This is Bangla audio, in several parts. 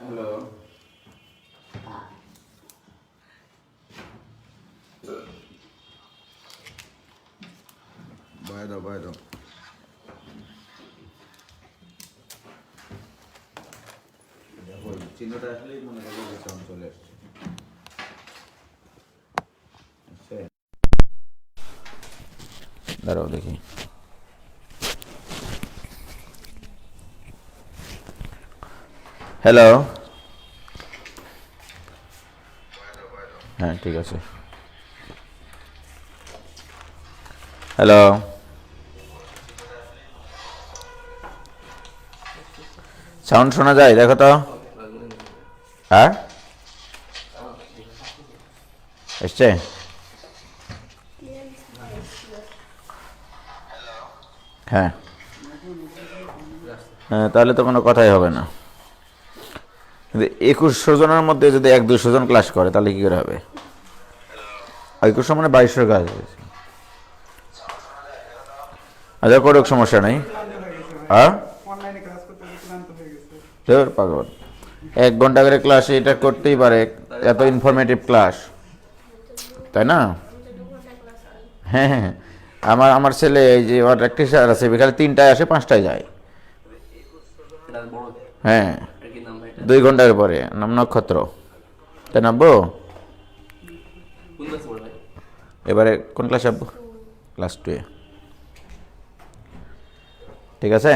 হ্যালো, বয় দাও বয় দাও। চিহ্নটা আসলেই মনে করবো যে সাউন্ড চলে আসছে। দাঁড়াও দেখি। হ্যালো, হ্যাঁ ঠিক আছে। হ্যালো, সাউন্ড শোনা যায়? দেখো তো। হ্যাঁ এসছে? হ্যাঁ হ্যাঁ, তাহলে তো কোনো কথাই হবে না। কিন্তু 2100 জনের মধ্যে যদি 1-200 জন ক্লাস করে তাহলে কি করে হবে? 2100 মানে 2200 কাজ। আচ্ছা করুক, সমস্যা নেই। হ্যাঁ পাগল, 1 ঘন্টা করে ক্লাস এটা করতেই পারে, এত ইনফরমেটিভ ক্লাস, তাই না? হ্যাঁ হ্যাঁ, আমার ছেলে এই যে ওর একটা টিচার আছে, বিকালে 3টায় আসে 5টায় যায়। হ্যাঁ 2 ঘন্টার পরে নাম নক্ষত্র। তাই নামবো এবারে? কোন ক্লাস আসবো? ক্লাস 2 এ। ঠিক আছে।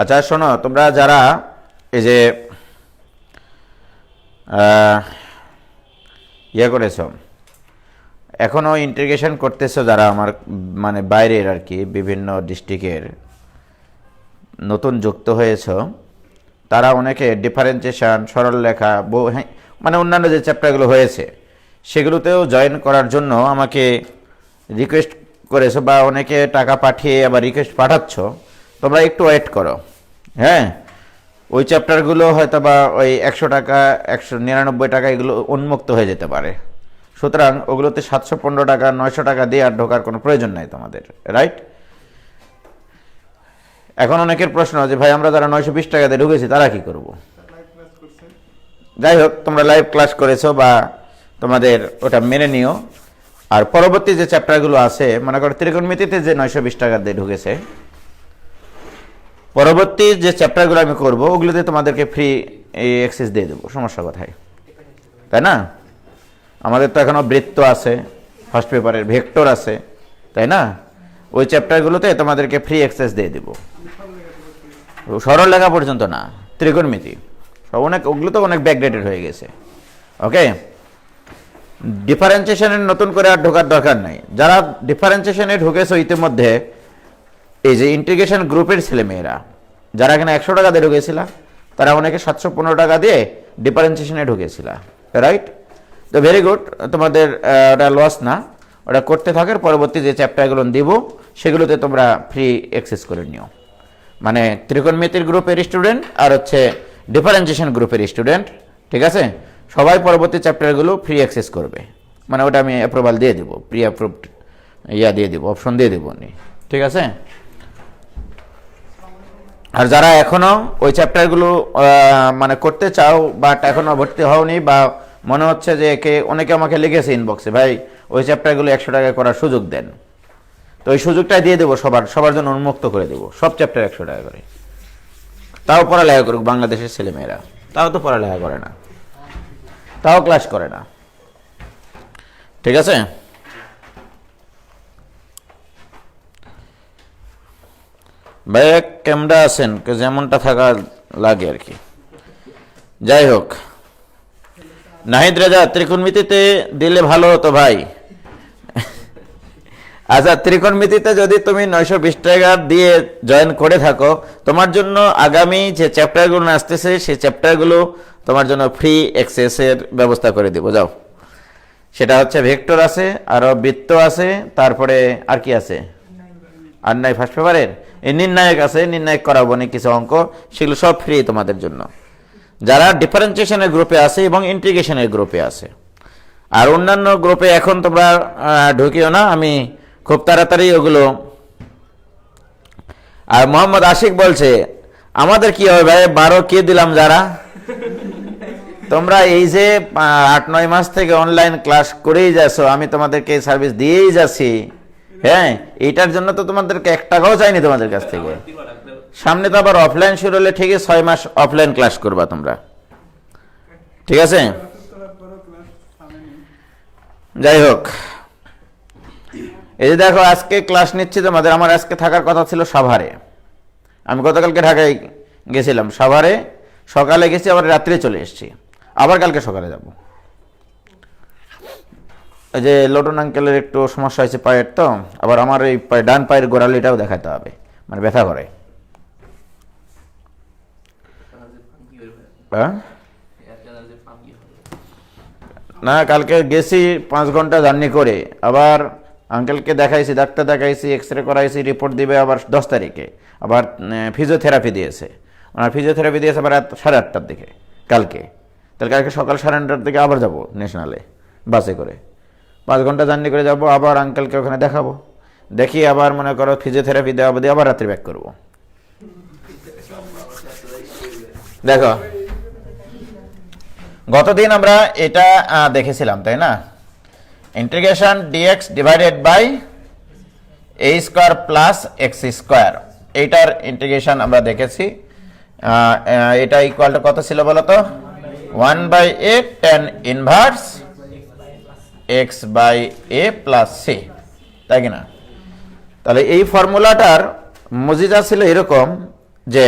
আচ্ছা শোনো, তোমরা যারা এই যে ইয়ে করেছ, এখনও ইন্টিগ্রেশন করতেছো, যারা আমার মানে বাইরের আর কি বিভিন্ন ডিস্ট্রিক্টের নতুন যুক্ত হয়েছ, তারা অনেকে ডিফারেন্সিয়েশন, সরলরেখা, মানে অন্যান্য যে চ্যাপ্টারগুলো হয়েছে সেগুলোতেও জয়েন করার জন্য আমাকে রিকোয়েস্ট করেছো, বা অনেকে টাকা পাঠিয়ে আবার রিকোয়েস্ট পাঠাচ্ছ। তোমরা একটু ওয়েট করো। হ্যাঁ, ওই চ্যাপ্টারগুলো হয়তো বা ওই 100 টাকা, 199 টাকা এগুলো উন্মুক্ত হয়ে যেতে পারে। সুতরাং ওগুলোতে 715 টাকা, 900 টাকা দিয়ে আর ঢোকার কোনো প্রয়োজন নাই তোমাদের, রাইট? এখন অনেকের প্রশ্ন যে ভাই আমরা যারা 920 টাকা দিয়ে ঢুকেছি তারা কি করব? যাই হোক, তোমরা লাইভ ক্লাস করেছো বা তোমাদের ওটা মেনে নিও। আর পরবর্তী যে চ্যাপ্টারগুলো আছে, মনে করো ত্রিকোণমিতিতে যে 920 টাকা দিয়ে ঢুকেছে, পরবর্তী যে চ্যাপ্টারগুলো আমি করব ওগুলোতে তোমাদেরকে ফ্রি অ্যাক্সেস দিয়ে দেবো, সমস্যা কোথায়? তাই না? আমাদের তো এখনও বৃত্ত আছে, ফার্স্ট পেপারের ভেক্টর আছে, তাই না? ওই চ্যাপ্টারগুলোতে তোমাদেরকে ফ্রি অ্যাক্সেস দিয়ে দেবো। সরল লেখা পর্যন্ত না, ত্রিকোণমিতি সব অনেক, ওগুলো তো অনেক ব্যাকডেটেড হয়ে গেছে। ওকে, ডিফারেন্সিয়েশনের নতুন করে আর ঢোকার দরকার নাই। যারা ডিফারেন্সিয়েশনে ঢুকেছো ইতিমধ্যে, এই যে ইন্টিগ্রেশন গ্রুপের ছেলেমেয়েরা যারা এখানে 100 টাকা দিয়ে ঢুকেছিল, তারা অনেকে 715 টাকা দিয়ে ডিফারেন্সিয়েশনে ঢুকেছিল, রাইট? তো ভেরি গুড, তোমাদের ওটা লস না, ওটা করতে থাকার পরবর্তী যে চ্যাপ্টারগুলো দিব সেগুলোতে তোমরা ফ্রি অ্যাক্সেস করে নিও। মানে ত্রিকোণমিতির গ্রুপের স্টুডেন্ট আর হচ্ছে ডিফারেন্সিয়েশন গ্রুপের স্টুডেন্ট, ঠিক আছে? সবাই পরবর্তী চ্যাপ্টারগুলো ফ্রি অ্যাক্সেস করবে। মানে ওটা আমি অ্যাপ্রুভাল দিয়ে দেবো, প্রি অ্যাপ্রুভড ইয়া দিয়ে দেবো, অপশন দিয়ে দেবো, ঠিক আছে? আর যারা এখনও ওই চ্যাপ্টারগুলো মানে করতে চাও, বাট এখনও ভর্তি হওনি, বা মনে হচ্ছে যে অনেকে আমাকে লিখেছে ইনবক্সে, ভাই ওই চ্যাপ্টারগুলো 100 টাকা করার সুযোগ দেন, তো ওই সুযোগটাই দিয়ে দেবো, সবার জন্য উন্মুক্ত করে দেবো, সব চ্যাপ্টার 100 টাকা করে। তাও পড়ালেখা করুক বাংলাদেশের ছেলেমেয়েরা, তাও তো পড়ালেখা করে না, তাও ক্লাস করে না, ঠিক আছে? ভাইয়া কেমন আছেন? যেমনটা থাকা লাগে আর কি। যাই হোক, নাহিদ রাজা, ত্রিকোণমিতিতে দিলে ভালো হতো ভাই। আচ্ছা, ত্রিকোণমিতিতে যদি তুমি 920 টাকা দিয়ে জয়েন করে থাকো, তোমার জন্য আগামী যে চ্যাপ্টারগুলো আসতেছে সেই চ্যাপ্টারগুলো তোমার জন্য ফ্রি অ্যাক্সেসের ব্যবস্থা করে দেবো। যাও, সেটা হচ্ছে ভেক্টর আছে, আরও বৃত্ত আছে, তারপরে আর কি আছে, আর নাই ফার্স্ট পেপারের এই নির্ণায়ক আছে, নির্ণায়ক করাবো না কিছু অঙ্ক, সেগুলো সব ফ্রি তোমাদের জন্য, যারা ডিফারেন্সিয়েশনের গ্রুপে আছে এবং ইন্টিগ্রেশনের গ্রুপে আছে। আর অন্যান্য গ্রুপে এখন তোমরা ঢুকিও না, আমি খুব তাড়াতাড়ি ওগুলো। আর মোহাম্মদ আশিক বলছে আমাদের কি হবে ভাই, 12 কে দিলাম যারা, তোমরা এই যে 8-9 মাস থেকে অনলাইন ক্লাস করেই যাচ্ছ, আমি তোমাদেরকে সার্ভিস দিয়েই যাচ্ছি, হ্যাঁ, এইটার জন্য তো তোমাদেরকে 1 টাকাও চাইনি তোমাদের কাছ থেকে। সামনে তো আবার অফলাইন শুরু হলে ঠিকই 6 মাস অফলাইন ক্লাস করবা তোমরা, ঠিক আছে? যাই হোক, এই যে দেখো আজকে ক্লাস নিচ্ছি তোমাদের। আমার আজকে থাকার কথা ছিল সাভারে, আমি গতকালকে ঢাকায় গেছিলাম, সাভারে সকালে গেছি, আবার রাত্রে চলে এসেছি, আবার কালকে সকালে যাব। এই যে লটন আঙ্কেলের একটু সমস্যা হয়েছে পায়ের, তো আবার আমার এই ডান পায়ের গোড়ালিটাও দেখাতে হবে, মানে ব্যথা করে। না, কালকে গেছি 5 ঘন্টা জার্নি করে, আবার আঙ্কেলকে দেখাইছি, ডাক্তার দেখাইছি, এক্সরে করাইছি, রিপোর্ট দিবে আবার 10 তারিখে। আবার ফিজিওথেরাপি দিয়েছে, ওনার ফিজিওথেরাপি দিয়েছে আবার 8:30টার দিকে কালকে। তাহলে কালকে সকাল 9:30টার দিকে আবার যাব ন্যাশনালে বাসে করে, 5 ঘন্টা জার্নি করে যাব, আবার আঙ্কেলকে ওখানে দেখাবো, দেখি আবার মনে করো ফিজিওথেরাপি দেওয়া দিয়ে আবার রাত্রি ব্যাক করবো। দেখো গতদিন আমরা এটা দেখেছিলাম, তাই না? Integration dx divided by A square plus X square, এইটার ইন্টিগ্রেশন আমরা দেখেছি। এটা ইকুয়াল টু কত ছিল বলো তো? 1/a tan inverse x/a plus c, তাই কিনা? তাহলে এই ফর্মুলাটার মজিজা ছিল এরকম যে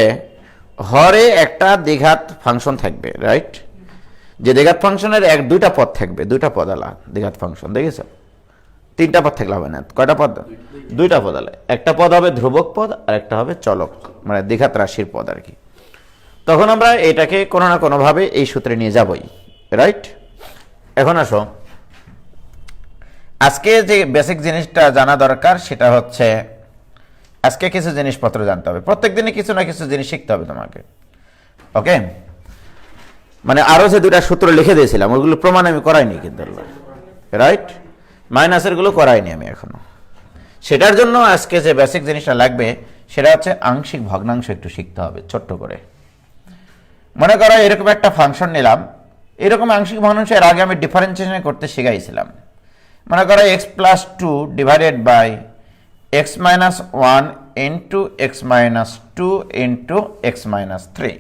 হরে একটা দ্বিঘাত ফাংশন থাকবে, রাইট? যে দ্বিঘাত ফাংশনের 2টা পদ থাকবে, 2টা পদ আলা দ্বিঘাত ফাংশন, দেখেছো? 3টা পদ থাকলে হবে না, কয়টা পদ? 2টা পদ আলা, একটা পদ হবে ধ্রুবক পদ আর একটা হবে চলক, মানে দ্বিঘাত রাশির পদ আর কি। তখন আমরা এটাকে কোনো না কোনোভাবে এই সূত্রে নিয়ে যাবই, রাইট? এখন আসো, আজকে যে বেসিক জিনিসটা জানা দরকার সেটা হচ্ছে আজকে কিছু জিনিসপত্র জানতে হবে। প্রত্যেক দিনই কিছু না কিছু জিনিস শিখতে হবে তোমাকে, ওকে? মানে আরো যে 2টা সূত্র লিখে দিয়েছিলাম ওইগুলো প্রমাণ আমি করাইনি কিন্তু, রাইট? মাইনাসের গুলো করাইনি আমি এখনো। সেটার জন্য আজকে যে বেসিক জিনিসটা লাগবে সেটা হচ্ছে আংশিক ভগ্নাংশ একটু শিখতে হবে ছোট্ট করে। মনে করো এরকম একটা ফাংশন নিলাম, এরকম আংশিক ভগ্নাংশ এর আগে আমি ডিফারেন্সিয়েশন করতে শিখাইছিলাম। মনে করো x+2 divided by x-1 into x-2 into x-3।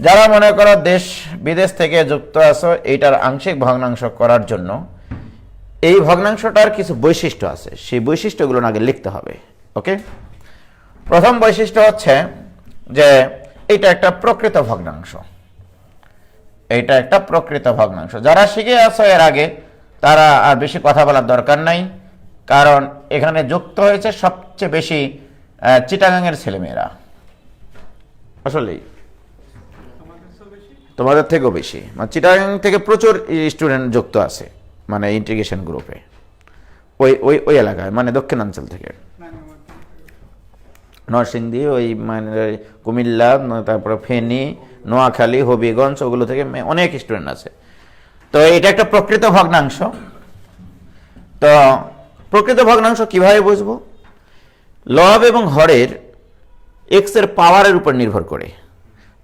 যারা মনে করো দেশ বিদেশ থেকে যুক্ত আছো, এইটার আংশিক ভগ্নাংশ করার জন্য এই ভগ্নাংশটার কিছু বৈশিষ্ট্য আছে, সেই বৈশিষ্ট্যগুলো আগে লিখতে হবে, ওকে? প্রথম বৈশিষ্ট্য হচ্ছে যে এটা একটা প্রকৃত ভগ্নাংশ, এইটা একটা প্রকৃত ভগ্নাংশ। যারা শিখে আছো এর আগে তারা আর বেশি কথা বলার দরকার নাই, কারণ এখানে যুক্ত হয়েছে সবচেয়ে বেশি চিটাগাংয়ের ছেলেমেয়েরা, আসলেই তোমাদের থেকেও বেশি, মানে চিটাগাং থেকে প্রচুর স্টুডেন্ট যুক্ত আছে, মানে ইন্টিগ্রেশন গ্রুপে ওই ওই ওই এলাকায়, মানে দক্ষিণাঞ্চল থেকে, নরসিংদী, ওই মানে কুমিল্লা, তারপরে ফেনী, নোয়াখালী, হবিগঞ্জ, ওগুলো থেকে অনেক স্টুডেন্ট আছে। তো এটা একটা প্রকৃত ভগ্নাংশ। তো প্রকৃত ভগ্নাংশ কিভাবে বুঝবো? লব এবং হরের এক্স এর পাওয়ারের উপর নির্ভর করে।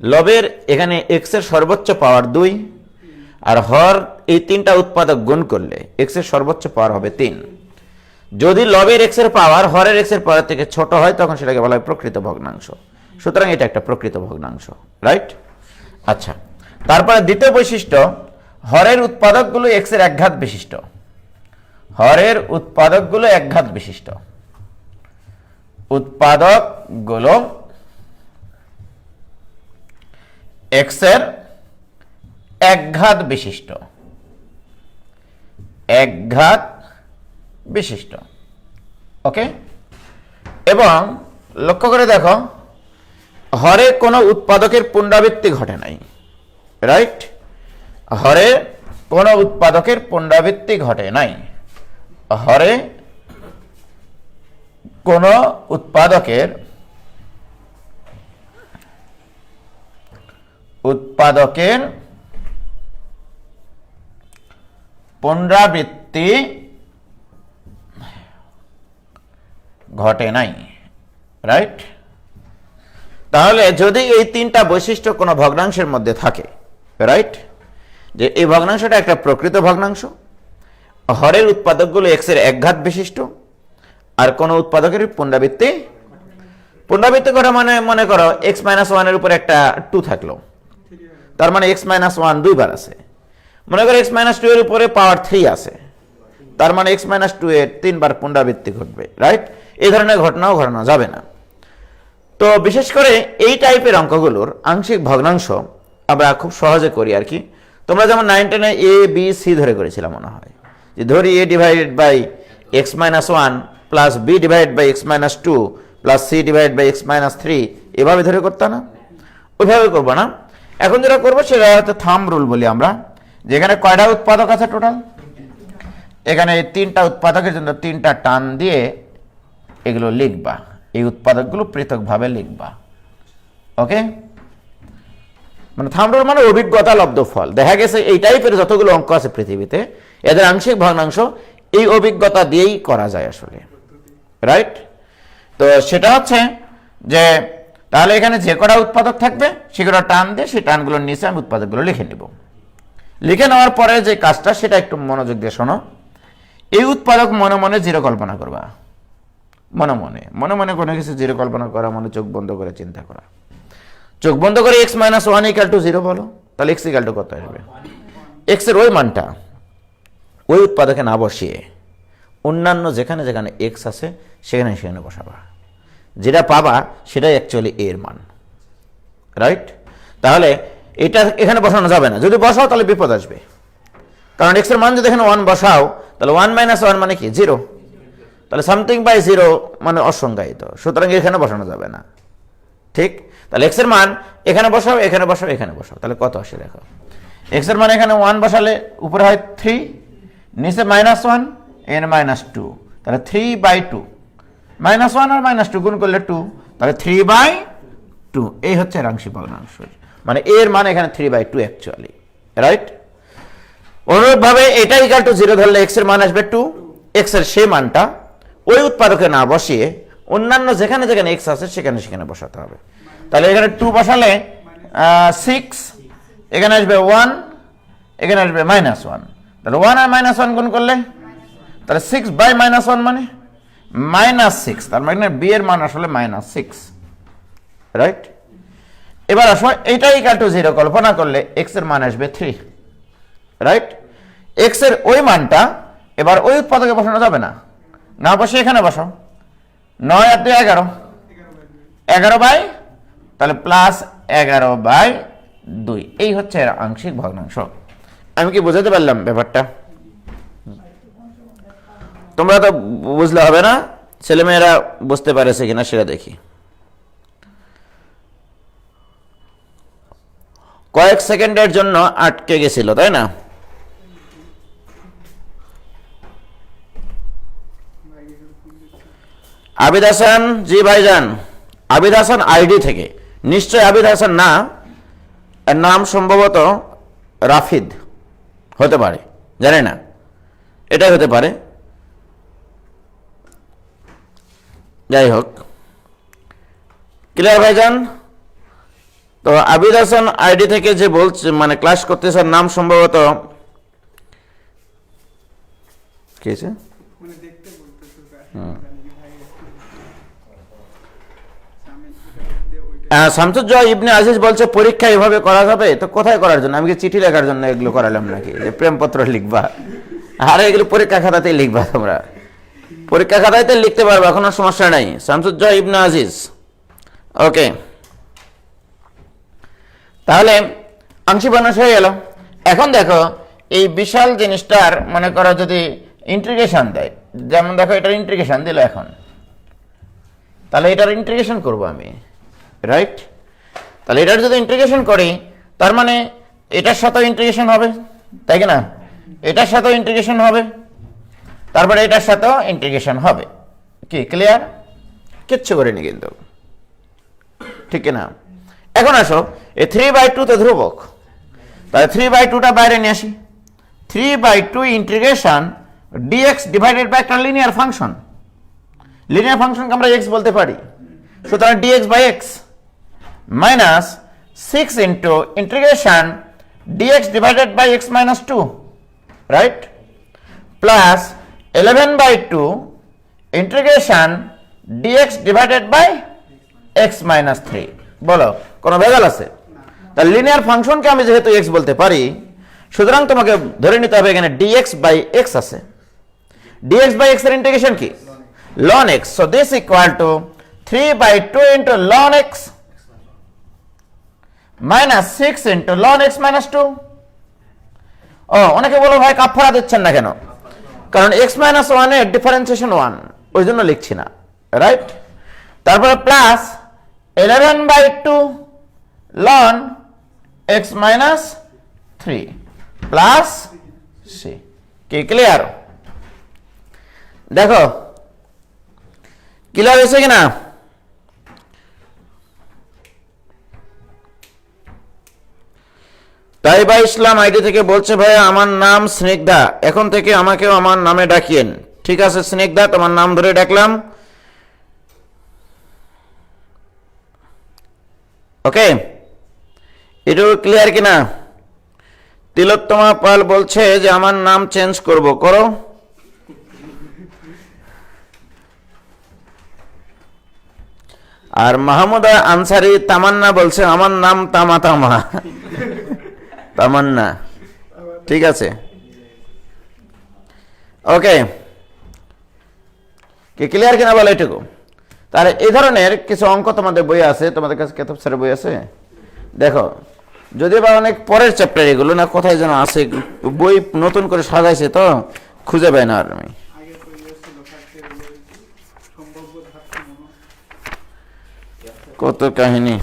লবের এখানে এক্স এর সর্বোচ্চ পাওয়ার 2, আর হর এই 3টা উৎপাদক গুণ করলে এক্স এর সর্বোচ্চ পাওয়ার হবে 3। যদি লবের এক্স এর পাওয়ার হরের এক্স এর পাওয়ার থেকে ছোট হয় তখন সেটাকে বলা হয় প্রকৃত ভগ্নাংশ। সুতরাং এটা একটা প্রকৃত ভগ্নাংশ, রাইট? আচ্ছা, তারপরে দ্বিতীয় বৈশিষ্ট্য, হরের উৎপাদকগুলো এক্স এর একঘাত বিশিষ্ট। হরের উৎপাদকগুলো একঘাত বিশিষ্ট, উৎপাদকগুলো এক্স এর একঘাত বিশিষ্ট, একঘাত বিশিষ্ট, ওকে? এবং লক্ষ্য করে দেখো, হরে কোনো উৎপাদকের পুনরাবৃত্তি ঘটে নাই, রাইট? হরে কোনো উৎপাদকের পুনরাবৃত্তি ঘটে নাই, হরে কোনো উৎপাদকের পুনরাবৃত্তি ঘটে নাই, রাইট? তাহলে যদি এই তিনটা বৈশিষ্ট্য কোনো ভগ্নাংশের মধ্যে থাকে, রাইট, যে এই ভগ্নাংশটা একটা প্রকৃত ভগ্নাংশ, হরের উৎপাদকগুলো এক্স এর একঘাত বিশিষ্ট, আর কোন উৎপাদকের পুনরাবৃত্তি করা মানে মনে করো এক্স মাইনাস ওয়ানের উপর একটা 2 থাকলো, তার মানে এক্স মাইনাস ওয়ান 2 বার আছে। মনে করো এক্স মাইনাস 2 এর উপরে পাওয়ার 3 আছে, তার মানে এক্স মাইনাস 2 এর 3 বার পুনরাবৃত্তি ঘটবে, রাইট? এই ধরনের ঘটনাও ঘটানো যাবে না। তো বিশেষ করে এই টাইপের অঙ্কগুলোর আংশিক ভগ্নাংশ আমরা খুব সহজে করি আর কি। তোমরা যেমন 9 10 এ বি সি ধরে করেছিলাম মনে হয়, যে ধরি A divided by x minus one plus B divided by x minus 2 plus C divide by x minus 3, এভাবে ধরে করতে না, ওইভাবে করবো না। এখন যেটা করবো সেটা হচ্ছে থাম্ব রুল বলি আমরা, যেখানে কয়টা উৎপাদক আছে টোটাল, এখানে এই 3টা উৎপাদকের জন্য 3টা টান দিয়ে এগুলো লিখবা, এই উৎপাদকগুলো পৃথকভাবে লিখবা, ওকে? মানে থাম্ব রুল মানে অভিজ্ঞতা লব্ধ ফল। দেখা গেছে এই টাইপের যতগুলো অঙ্ক আছে পৃথিবীতে, এদের আংশিক ভগ্নাংশ এই অভিজ্ঞতা দিয়েই করা যায় আসলে, রাইট? তো সেটা হচ্ছে যে তাহলে এখানে যে কটা উৎপাদক থাকবে সেগুলো টান দিয়ে সেই টানগুলোর নিচে আমি উৎপাদকগুলো লিখে নিব। লিখে নেওয়ার পরে যে কাজটা সেটা একটু মনোযোগ দিয়ে শোনো। এই উৎপাদক মনে মনে জিরো কল্পনা করবা, মনে মনে কোনো কিছু জিরো কল্পনা করা মানে চোখ বন্ধ করে চিন্তা করা। চোখ বন্ধ করে x minus one equal to 0 বলো, তাহলে এক্স ইকাল টু কত আসবে? এক্স এর ওই মানটা ওই উৎপাদকে না বসিয়ে অন্যান্য যেখানে যেখানে এক্স আছে সেখানে সেখানে বসাবা, যেটা পাবা সেটাই অ্যাকচুয়ালি এর মান, রাইট? তাহলে এটা এখানে বসানো যাবে না, যদি বসাও তাহলে বিপদ আসবে, কারণ এক্স এর মান যদি এখানে 1 বসাও তাহলে 1 মাইনাস 1 মানে কি 0, তাহলে সামথিং বাই 0 মানে অসংজ্ঞায়িত, সুতরাং এখানে বসানো যাবে না, ঠিক? তাহলে এক্স এর মান এখানে বসাও, এখানে বসাও, এখানে বসাও, তাহলে কত আসে দেখো। এক্স এর মান এখানে 1 বসালে উপরে হয় 3, নিচে -1 এর -2, তাহলে 3/2, -1 আর -2 গুণ করলে 2, তাহলে 3/2, এই হচ্ছে আংশিক ভগ্নাংশ, মানে এর মান এখানে 3/2 অ্যাকচুয়ালি, রাইট? অনুরূপভাবে এটা ইকুয়াল টু 0 ধরলে এক্স এর মান আসবে 2, এক্স এর সেই মানটা ওই উৎপাদকে না বসিয়ে অন্যান্য যেখানে যেখানে এক্স আছে সেখানে সেখানে বসাতে হবে। তাহলে এখানে 2 বসালে 6, এখানে আসবে 1, এখানে আসবে -1, তাহলে 1 আর -1 গুণ করলে তাহলে 6/-1 মানে -6, তার মানে বি এর মান আসলে -6, রাইট? এবার আসো এইটা ইকুয়াল টু 0 কল্পনা করলে এক্স এর মান আসবে 3, রাইট? এক্স এর ওই মানটা এবার ওই উৎপাদকে বসানো যাবে না, না বসে এখানে বসাও, 9 আর 2 11, 11 তাহলে +11/2, এই হচ্ছে আংশিক ভগ্নাংশ। আমি কি বোঝাতে পারলাম ব্যাপারটা? তোমরা তো বুঝলে হবে না, ছেলেমেয়েরা বুঝতে পারেছে কিনা সেটা দেখি। কয়েক সেকেন্ডের জন্য আটকে গেছিল, তাই না? আবিদ হাসান, জি ভাইজান, আবিদ হাসান আইডি থেকে, নিশ্চয় আবিদ হাসান না, এর নাম সম্ভবত রাফিদ হতে পারে, জানি না, এটাই হতে পারে, যাই হোক। ক্লিয়ার ভাইজান? তো আবিদ হাসান আইডি থেকে যে বলছে মানে ক্লাস করতেছে, নাম সম্ভবত কি আছে, শামসুজ্জোহা ইবনে আজিজ বলছে পরীক্ষা এভাবে করা যাবে, তো কোথায় করার জন্য? আমি কি চিঠি লেখার জন্য এগুলো করালাম নাকি, যে প্রেমপত্র লিখবা? আরে এগুলো পরীক্ষা খাতাতেই লিখবা, তোমরা পরীক্ষা খাতাতে লিখতে পারবে, কোনো সমস্যা নাই। শামসুজ্জোহা ইবনে আজিজ, ওকে। তাহলে আংশিক ভগ্নাংশ হয়ে গেল। এখন দেখো এই বিশাল জিনিসটার মনে করো যদি ইন্টিগ্রেশন দেয়, যেমন দেখো এটার ইন্টিগ্রেশন দিল এখন, তাহলে এটার ইন্টিগ্রেশন করব আমি, রাইট? তাহলে এটার যদি ইন্টিগ্রেশন করি তার মানে এটার সাথেও ইন্টিগ্রেশন হবে, তাই কি না? এটার সাথেও ইন্টিগ্রেশন হবে, তারপরে এটার সাথেও ইন্টিগ্রেশন হবে, কি ক্লিয়ার? কিচ্ছু করিনি কিন্তু, ঠিক না? এখন আসো এই 3/2 তো ধ্রুবক, তাহলে 3/2টা বাইরে নিয়ে আসি। 3/2 ইন্টিগ্রেশন dx ডিভাইডেড বাই একটা লিনিয়ার ফাংশন। লিনিয়ার ফাংশনকে আমরা এক্স বলতে পারি। সুতরাং dx by x minus 6 into integration dx divided by x minus 2, right, plus 11/2 integration dx divided by x minus 3। বলো কোনো ভেজাল আছে? তাহলে লিনিয়ার ফাংশনকে আমি যেহেতু এক্স বলতে পারি, সুতরাং তোমাকে ধরে নিতে হবে এখানে ডিএক্স বাই এক্স আছে। ডিএক্স বাই এক্স এর ইন্টিগ্রেশন কি? ln x. So this equal to 3/2 into ln x minus 6 into ln x minus 2. ও অনেকে বলো ভাই কাফারা দিচ্ছেন না কেন? কারণ x minus 1 এর ডিফারেন্সিয়েশন 1, ওই জন্য লিখছি না, রাইট। তারপরে plus 11/2 ln x minus 3 plus c। কি ক্লিয়ার? দেখো ক্লিয়ার হয়েছে কিনা? তাইবা ইসলাম আইডি থেকে বলছে ভাই আমার নাম স্নিগ্ধা, এখন থেকে আমাকেও আমার নামে ডাকিয়েন। ঠিক আছে স্নিগ্ধা, তোমার নাম ধরে ডাকলাম। ওকে, এটা ক্লিয়ার কিনা? তিলোত্তমা পাল বলছে যে আমার নাম চেঞ্জ করব, করো। আর মাহমুদা আনসারি তামান্না বলছে আমার নাম তামা তামা তামান্না, ঠিক আছে ওকে। কি ক্লিয়ার কিনা বলো এটুকু? তাহলে এই ধরনের কিছু অঙ্ক তোমাদের বই আছে, তোমাদের কাছে কেতাব স্যারের বই আছে, দেখো যদি বা অনেক পরের চ্যাপ্টার এগুলো না, কোথায় যেন আছে, বই নতুন করে সাজাইছে তো খুঁজে পাই না আর আমি। কত কাহিনী,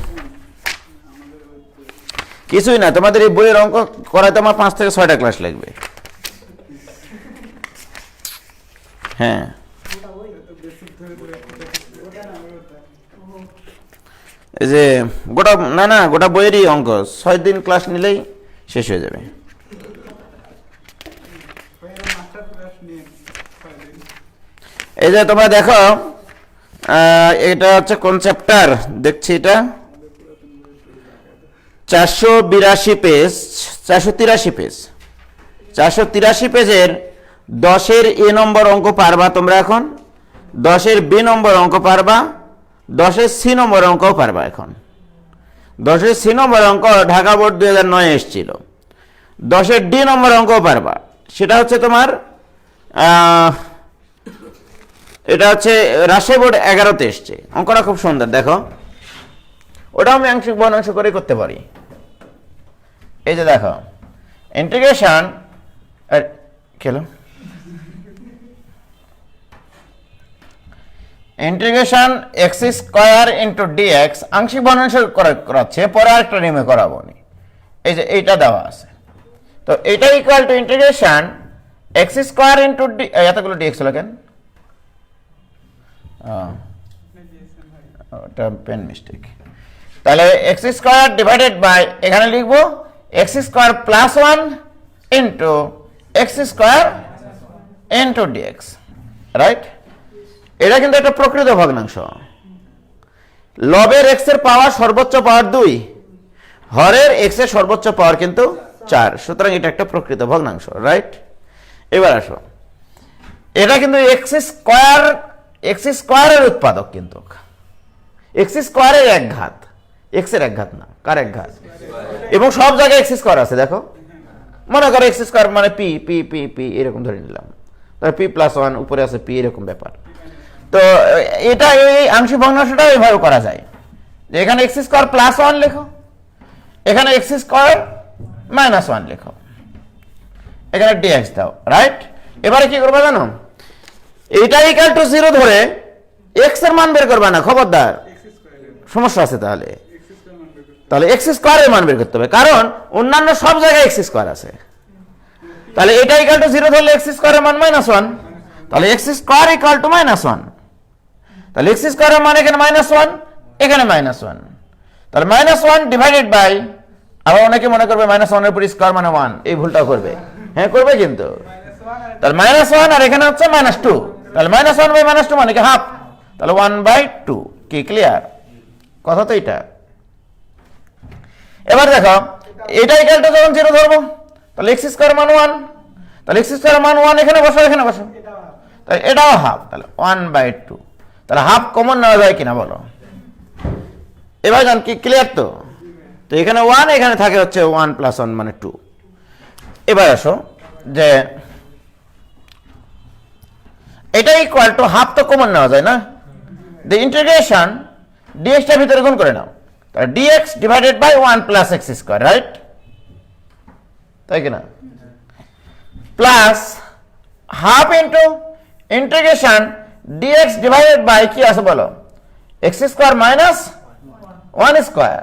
কিছুই না, তোমাদের এই বইয়ের অঙ্ক করাতে আমার 5 থেকে 6টা ক্লাস লাগবে। হ্যাঁ এই যে গোটা না গোটা বইয়েরই অঙ্ক 6 দিন ক্লাস নিলেই শেষ হয়ে যাবে। এই যে তোমরা দেখো এটা হচ্ছে কোন চ্যাপ্টার দেখছি, এটা 482 পেজ, 483 পেজ, 483 পেজের 10-এর এ নম্বর অঙ্ক পারবা তোমরা এখন, 10-এর বি নম্বর অঙ্ক পারবা, 10-এর সি নম্বর অঙ্কও পারবা এখন। 10-এর সি নম্বর অঙ্ক ঢাকা বোর্ড 2009 এসেছিল। 10-এর ডি নম্বর অঙ্কও পারবা, সেটা হচ্ছে তোমার এটা হচ্ছে রাজশাহী বোর্ড 11তে এসছে, অঙ্কটা খুব সুন্দর দেখো, ওটা আমি আংশিক বর্ণাংশ করে করতে পারি। এই যে দেখো ইন্টিগ্রেশন খেলো integration X square into dx আংশিক বর্ণাংশ করাচ্ছে, পরে আরেকটা নিয়মে করাবো। এই যে এইটা দেওয়া আছে, তো এটা equal to integration X square into D, এতগুলো ডিএক্স হলো কেন? ওটা পেন মিস্টেক। তাহলে এক্স স্কোয়ার ডিভাইডেড বাই, এখানে লিখবো X square plus 1 into X square into dx, right. এটা কিন্তু একটা প্রকৃত ভগ্নাংশ। লবের এক্স এর পাওয়ার সর্বোচ্চ পাওয়ার 2, হরের এক্স এর সর্বোচ্চ পাওয়ার কিন্তু 4, সুতরাং এটা একটা প্রকৃত ভগ্নাংশ, রাইট। এবার আসো, এটা কিন্তু এক্স স্কোয়ারের উৎপাদক, কিন্তু এক্স স্কোয়ারের এক ঘাত, এক্স এর এক ঘাত না, কার এক ঘাত? এবং সব জায়গায় এক্স স্কোয়ার আছে, দেখো মনে করো এক্স স্কোয়ার মানে পি পি পি পি এরকম ধরে নিলাম, তাহলে পি প্লাস 1 উপরে আছে পি, এরকম ব্যাপার। তো এটা এই আংশিক ভগ্নাংশটা এইভাবে করা যায় যে এখানে এক্স স্কোয়ার প্লাস 1 লেখো, এখানে এক্স স্কোয়ার মাইনাস 1 লেখো, এখানে ডিএক্স দাও, রাইট। এবারে কি করবে জানো, এটা ইকুয়াল টু 0 ধরে এক্স এর মান বের করবে না, খবরদার, সমস্যা আছে। তাহলে এক্স স্কোয়ারের মান বের করতে হবে, কারণ অন্যান্য সব জায়গায় এক্স স্কোয়ার আছে। তাহলে এটা ইকুয়াল টু 0 ধরলে এক্স স্কোয়ারের মান -1, তাহলে এক্স স্কোয়ার ইকুয়াল টু -1, তাহলে এক্স স্কোয়ারের মান এখানে -1, এখানে -1, তাহলে -1 ডিভাইডেড বাই, আবার অনেকে মনে করবে -1 এর উপর স্কোয়ার মানে 1, এই ভুলটা করবে, হ্যাঁ করবে কিন্তু। তাহলে -1 আর এখানে হচ্ছে -2, তাহলে -1 বাই -2 মানে কি হাফ, তাহলে 1/2 কি ক্লিয়ার কথা তো এটা। এবার দেখো এটা ইকুয়াল টু যখন 0 ধরবো তাহলে x স্কয়ার মান 1, তাহলে x স্কয়ার মান 1 এখানে বসো এখানে বসো, তাহলে এটাও হাফ, তাহলে 1/2, তাহলে হাফ কমন নেওয়া যায় কিনা বলো। এবার জান কি ক্লিয়ার তো, তো এখানে 1 এখানে থাকে হচ্ছে 1 + 1 মানে 2। এবার আসো যে এটা ইকুয়াল টু হাফ তো কমন নেওয়া যায় না, দ্য ইন্টিগ্রেশন dx টার ভিতরে গুণ করে নাও, তাহলে dx divided by 1 + x square, right তাই কিনা, plus half into integration dx divided by কি আছে বলো x স্কয়ার মাইনাস 1 স্কয়ার,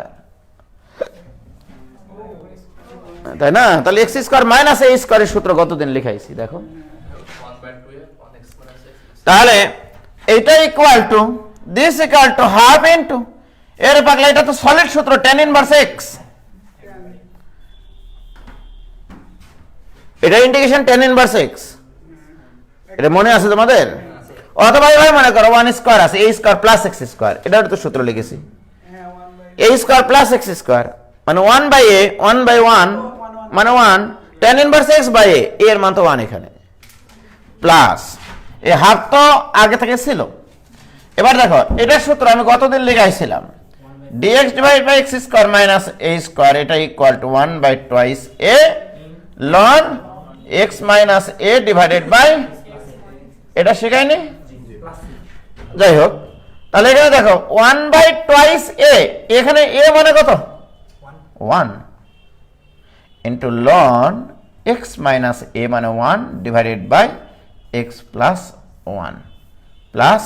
তাই না, তাহলে x স্কয়ার মাইনাস a স্কয়ারের সূত্র কতদিন লিখাইছি দেখো, তাহলে এটা equal to this equal to half into এর পাগলা এটা তো সলিড সূত্র tan ইনভার্স x, এটা ইন্টিগ্রেশন tan ইনভার্স x, এটা মনে আছে তোমাদের, অথবা এভাবে মনে করো 1 স্কয়ার আছে a square plus x square, এটার তো সূত্র লিখেছি a square plus x square মানে 1/a 1/1 মানে 1 tan inverse x by a, এর মান তো 1 এখানে, প্লাস এই হাফ তো আগে থেকে ছিল। এবার দেখো এটার সূত্র আমি কতদিন লিখাইছিলাম, dx divide by x square minus a square, এটা equal to 1/2 a ln x minus a divided by, এটা শেখায়নি, যাই হোক, তাহলে এখানে দেখো 1/2 a, এখানে a মানে কত 1 into ln x minus a মানে 1 divided by x plus 1 plus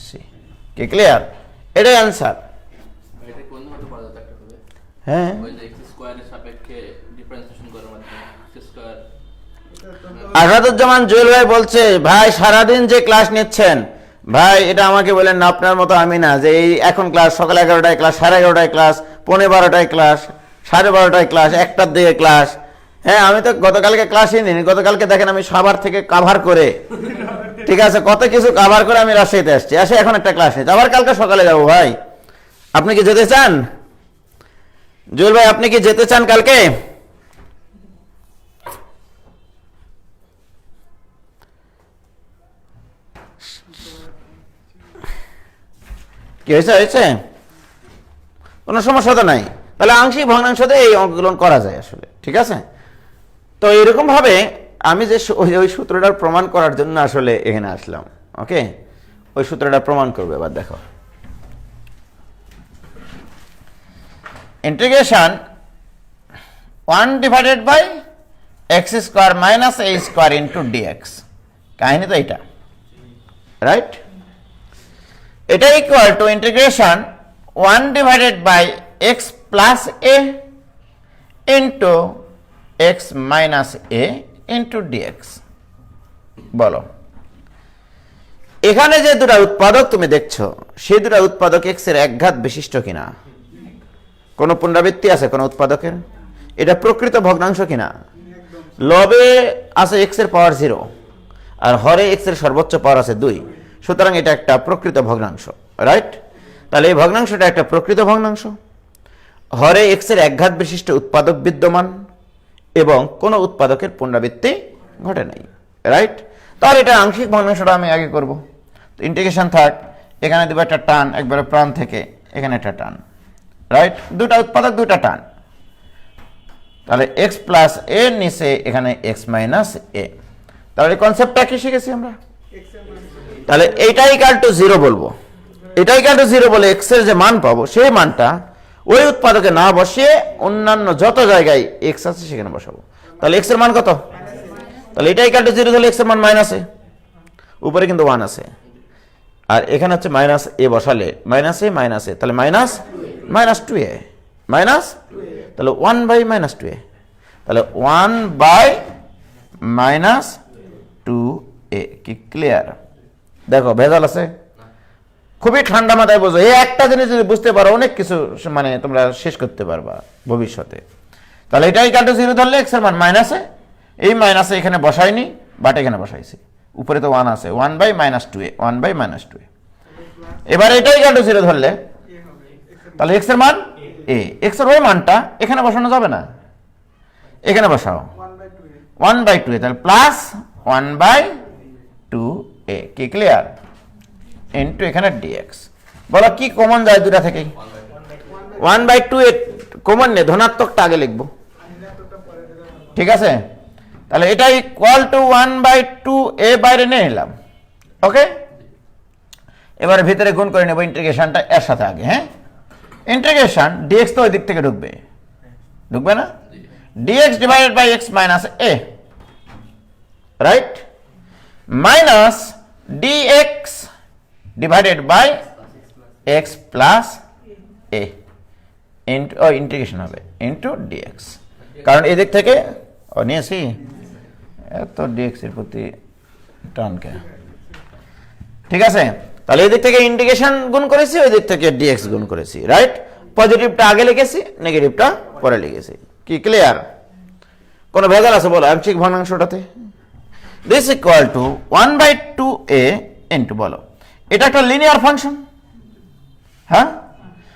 c, কি ক্লিয়ার, এটাই অ্যান্সার। এটা কোন মত পড়া যায় একটা হবে, হ্যাঁ ওই যে x স্কয়ারের সাপেক্ষে ডিফারেন্সিয়েশন করার মাধ্যমে x স্কয়ার। আসাদুজ্জামান জুয়েল ভাই বলছে ভাই সারাদিন যে ক্লাস নিচ্ছেন ভাই এটা আমাকে বলেন না, আপনার মতো আমি না যে এই এখন ক্লাস সকাল 11টায় ক্লাস 11:30টায় ক্লাস 11:15টায় ক্লাস 12:30টায় ক্লাস 1টার দিকে ক্লাস, হ্যাঁ আমি তো গতকালকে ক্লাসই নিইনি, গতকালকে দেখেন আমি সাভার থেকে কাভার করে ঠিক আছে কত কিছু কাভার করে আমি রাজশাহীতে আসছি, আসে এখন একটা ক্লাস নিচ্ছি, আবার কালকে সকালে যাবো। ভাই আপনি কি যেতে চান জুয়েল ভাই, আপনি কি যেতে চান কালকে? কি হয়েছে হয়েছে কোনো সমস্যা তো নাই, তাহলে আংশিক ভগ্নাংশ দিয়ে এই অঙ্কগুলো করা যায় আসলে, ঠিক আছে। তো এরকম ভাবে আমি যে ওই সূত্রটার প্রমাণ করার জন্য আসলে এখানে আসলাম, ওকে ওই সূত্রটা প্রমাণ করবে। এবার দেখো integration 1 divided by x square minus a square into dx, কাহিনী তো এটা, রাইট, এটা equal to integration 1 divided by x plus a into x minus a into dx। বলো এখানে যে দুটো উৎপাদক তুমি দেখছো সেই দুটো উৎপাদক x এর একঘাত বিশিষ্ট কিনা, কোন পুনরাবৃত্তি আছে কোন উৎপাদকের, এটা প্রকৃত ভগ্নাংশ কিনা, লবে আছে x এর পাওয়ার 0 আর হরে x এর সর্বোচ্চ পাওয়ার আছে 2, সুতরাং এটা একটা প্রকৃত ভগ্নাংশ, রাইট। তাহলে এই ভগ্নাংশটা একটা প্রকৃত ভগ্নাংশ, হরে x এর একঘাত বিশিষ্ট উৎপাদক বিদ্যমান এবং কোন উৎপাদকের পুনরাবৃত্তি ঘটে নাই, রাইট। তাহলে এটা আংশিক ভগ্নাংশটা আমি আগে করব, তো ইন্টিগ্রেশন থাক, এখানে দেবো একটা টান একবারে প্রাণ থেকে, এখানে একটা টান, রাইট, দুটা উৎপাদক দুটা টান, তাহলে x প্লাস a নিচে এখানে x মাইনাস a, তাহলে কনসেপ্টটা কি শিখেছি আমরা, তাহলে এইটা ইকুয়াল টু 0 বলবো, এটা ইকুয়াল টু 0 বলে x এর যে মান পাবো সেই মানটা ওই উৎপাদকে না বসিয়ে অন্যান্য যত জায়গায় x আছে সেখানে বসাবো, তাহলে x এর মান কত, তাহলে এটা ইকুয়াল টু 0 হলে x এর মান মাইনাস a, উপরে কিন্তু 1 আছে, আর এখানে হচ্ছে মাইনাস a বসালে মাইনাস a মাইনাস a, তাহলে মাইনাস 2a মাইনাস, তাহলে 1 বাই মাইনাস 2a, তাহলে 1 বাই মাইনাস 2a, কি ক্লিয়ার? দেখো ভেজাল আছে, খুবই ঠান্ডা মাথায় বোঝো, এই একটা জিনিস যদি বুঝতে পারো অনেক কিছু মানে তোমরা শেষ করতে পারবা ভবিষ্যতে। তাহলে এটা ইকুয়াল টু 0 ধরলে x এর মান মাইনাসে, এই মাইনাসে এখানে বসাইনি বাট এখানে বসাইছি, উপরে তো 1 আছে, 1 by minus 2a, 1 by minus 2a, এবার এটা ইকুয়াল টু 0 ধরলে তাহলে x এর মান a, x এর ওই মানটা এখানে বসানো যাবে না, এখানে বসাও 1/2a, তাহলে প্লাস 1/2a, কি ক্লিয়ার, ইনটু এখানে dx। বলো কি কমন যায় দুটা থেকেই? 1/2a কমন নে, ধনাত্মকটা আগে লিখবো, ঠিক আছে? তাহলে এটা ইকুয়াল টু 1/2a বাইরে নিয়ে নিলাম, ওকে। এবারে ভিতরে গুণ করে নেব ইন্টিগ্রেশনটা এর সাথে আগে, হ্যাঁ। ইন্টিগ্রেশন dx তো ওই দিক থেকে ঢুকবে, ঢুকবে না? dx divided by x minus a, right, minus dx divided by x plus a into integration হবে ইন্টু dx, কারণ এদিক থেকে নিয়েছি এত dx এর প্রতি টান কে, ঠিক আছে? তাহলে এই দিক থেকে ইন্টিগ্রেশন গুণ করেছি, ওই দিক থেকে dx গুণ করেছি, রাইট। পজিটিভটা আগে লিখেছি, নেগেটিভটা পরে লিখেছি, কি ক্লিয়ার? কোনো ভেজাল আছে বলো আংশিক ভগ্নাংশটাতে? This equal to 1/2a into, বলো এটা একটা লিনিয়ার ফাংশন, হ্যাঁ,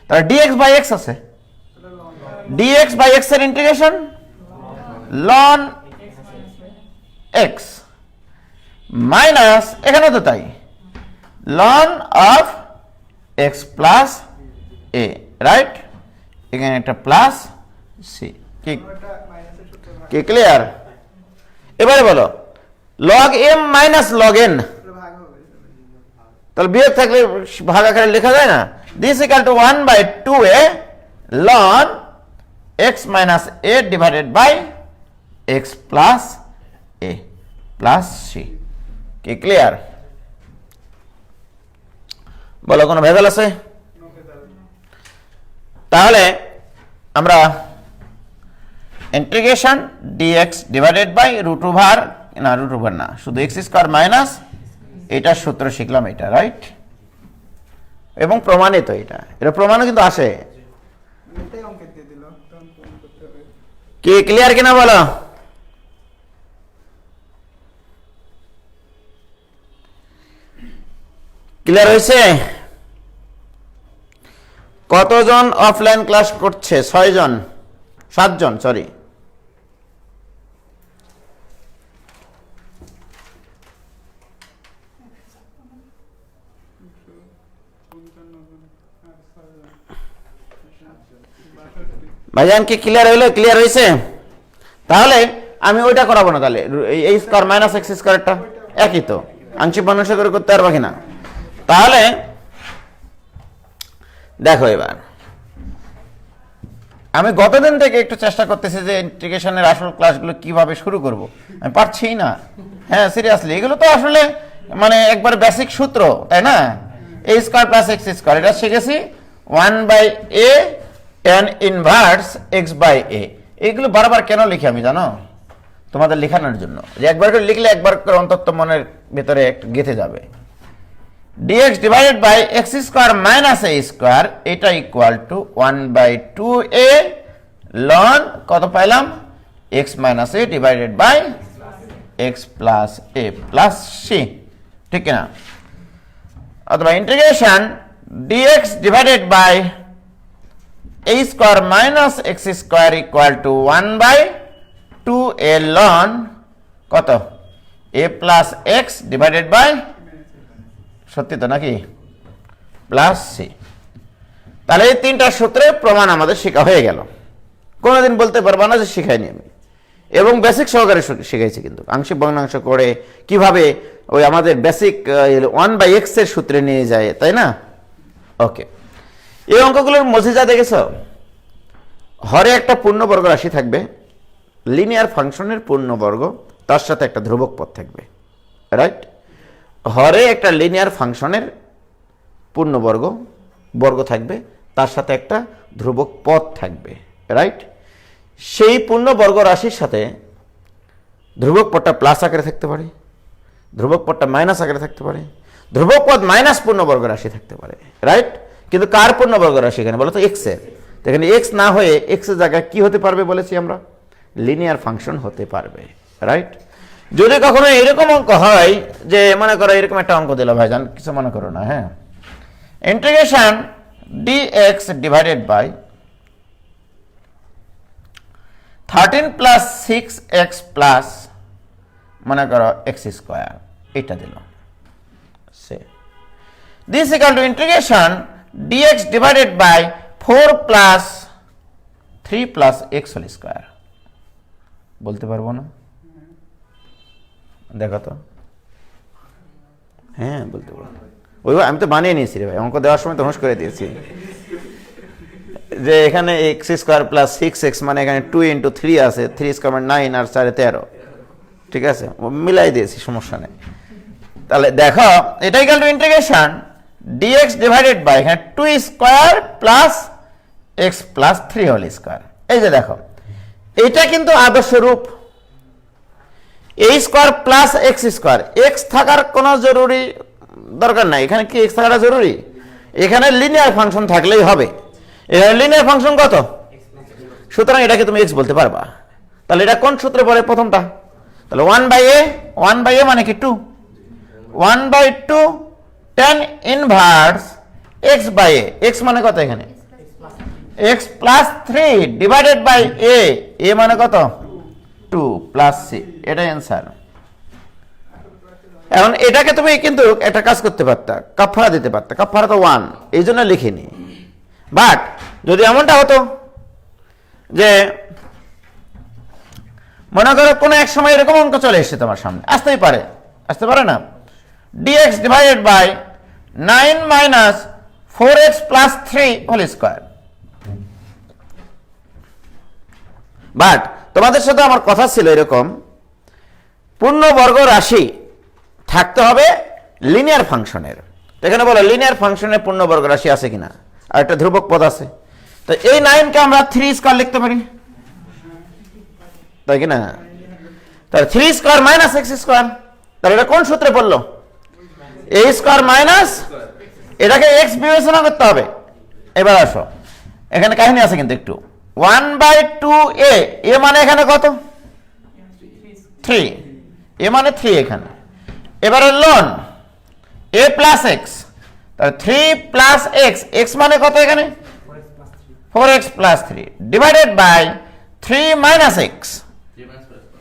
তাহলে dx বাই x আছে, dx বাই x এর ইন্টিগ্রেশন ln x মাইনাস, এখানে তো তাই, ln of x plus a, right, এখানে একটা প্লাস সি, কি ক্লিয়ার? এবারে বলো log m minus log n, তাহলে বিয়োগ থাকলে ভাগ আকারে লেখা যায় না? This equal to 1/2a ln x minus a divided by x plus a plus C, কি ক্লিয়ার? বলো কোনো ভেজাল আছে? তাহলে আমরা integration dx divided by root over না শুধু x স্কয়ার মাইনাস, এটা সূত্র শিখলাম এটা, রাইট, এবং প্রমাণিত, এটা প্রমাণও কিন্তু আসে, কি ক্লিয়ার কিনা বলো? ক্লিয়ার হয়েছে? কতজন অফলাইন ক্লাস করছে? 6 জন, 7 জন, সরি। ভাইজান কি ক্লিয়ার হইলো? ক্লিয়ার হয়েছে? তাহলে আমি ওইটা করাবো না, তাহলে এই স্কয়ার মাইনাস এক্স স্কয়ারটা একই তো, আংশিক ভগ্নাংশ করে করতে পারবা কিনা? তাহলে দেখো, এবার আমি গতদিন থেকে একটু চেষ্টা করতেছি যে ইন্টিগ্রেশনের আসল ক্লাসগুলো কিভাবে শুরু করব, আমি পারছি না, হ্যাঁ সিরিয়াসলি। এগুলো তো আসলে মানে একবার বেসিক সূত্র, তাই না? a square plus X square, এটা শিখেছি 1/a tan inverse x by a। এগুলো বারবার কেন লিখি আমি জানো? তোমাদের লেখানোর জন্য, যে একবার করে লিখলে একবার করে অন্তত মনের ভেতরে একটু গেঁথে যাবে। dx divided by x square minus a square, এটা ইকুয়াল টু 1/2a ln কত পাইলাম? x minus a divided by x plus a plus c, ঠিক না? অথবা integration dx divided by a square minus x square equal to 1/2a ln কত? a plus x divided by, সত্যি তো নাকি, প্লাস সি। তাহলে এই তিনটা সূত্রে প্রমাণ আমাদের শেখা হয়ে গেল। কোনোদিন বলতে পারবা না যে শিখাইনি আমি, এবং বেসিক সহকারে শিখাইছি, কিন্তু আংশিক ভগ্নাংশ করে কিভাবে ওই আমাদের বেসিক 1/x এর সূত্রে নিয়ে যায়, তাই না? ওকে, এই অঙ্কগুলোর মজিজা দেখেছো? হরে একটা পূর্ণবর্গ রাশি থাকবে, লিনিয়ার ফাংশনের পূর্ণবর্গ, তার সাথে একটা ধ্রুবক পদ থাকবে, রাইট? হরে একটা লিনিয়ার ফাংশনের পূর্ণবর্গ বর্গ থাকবে, তার সাথে একটা ধ্রুবক পদ থাকবে, রাইট? সেই পূর্ণবর্গ রাশির সাথে ধ্রুবক পদটা প্লাস আকারে থাকতে পারে, ধ্রুবক পদটা মাইনাস আকারে থাকতে পারে, ধ্রুবক পদ মাইনাস পূর্ণবর্গ রাশি থাকতে পারে, রাইট? কিন্তু কার পূর্ণবর্গ রাশি এখানে বলো তো? এক্স এর। এখানে এক্স না হয়ে এক্স এর জায়গায় কি হতে পারবে বলেছি আমরা? লিনিয়ার ফাংশন হতে পারবে, রাইট? যদি কখনো এরকম অঙ্ক হয় যে, মনে করো এরকম একটা অঙ্ক দিল, ভাইজান কিছু মনে করো না, হ্যাঁ, integration dx divided by 13 plus 6x plus মনে করো x স্কোয়ার, এটা দিল সে this equal to integration dx divided by 4 plus 3 plus x whole square. বলতে পারবো না? দেখো তো। হ্যাঁ বলতে পারবো। ওই আমি তো বানিয়ে নিয়েছি রে ভাই, অঙ্ক দেওয়ার সময় তো হুঁশ করে দিয়েছি যে এখানে এক্স স্কোয়ার প্লাস 6x মানে এখানে 2 ইন্টু 3 আছে, 3 স্কোয়ার 9 আর 4 13, ঠিক আছে, মিলাই দিয়েছি, সমস্যা নেই। তাহলে দেখো এটা equal to integration dx divided by এখানে 2 square plus x plus 3 whole square. এই যে দেখো এটা কিন্তু আদর্শ রূপ, a square plus x square, x থাকার কোনো জরুরি দরকার নাই, এখানে কি x থাকাটা জরুরি? এখানে লিনিয়ার ফাংশন থাকলেই হবে। এখানে লিনিয়ার ফাংশন কত? সুতরাং এটাকে তুমি x বলতে পারবা। তাহলে এটা কোন সূত্রে পড়ে? প্রথমটা। তাহলে 1/a মানে কি 2, 1/2 tan inverse x by a, x মানে কত এখানে? x plus 3 divided by a, a মানে কত? 2 প্লাস c, এটাই অ্যান্সার। এখন এটাকে তুমি কিন্তু একটা কাজ করতে পারতা, কাফারা দিতে পারতা, কাফারা তো 1, এই জন্য লিখিনি। বাট যদি এমনটা হতো যে মনে করো কোনো এক সময় এরকম অঙ্ক চলে এসেছে তোমার সামনে, আসতেই পারে, আসতে পারে না, dx divided by 9 minus 4x plus 3 whole square. But তোমাদের সাথে আমার কথা ছিল এরকম, পূর্ণবর্গ রাশি থাকতে হবে লিনিয়ার ফাংশনের। এখানে বলো লিনিয়ার ফাংশনের পূর্ণবর্গ রাশি আছে কিনা, আর একটা ধ্রুবক পদ আছে। তো এই 9 কে আমরা 3 স্কয়ার লিখতে পারি, তাই কিনা? তাহলে 3 স্কয়ার মাইনাস x স্কয়ার, তাহলে এটা কোন সূত্রে পড়লো? a স্কয়ার মাইনাস, এটাকে x বিবেচনা করতে হবে। এবার আসো, এখানে কাহিনী আছে কিন্তু একটু। 1/2a, a মানে এখানে কত? 3, a মানে 3 এখানে। এবারে লন a প্লাস x, তাহলে 3 প্লাস x, x মানে কত এখানে? 4x plus 3 divided by 3 minus x,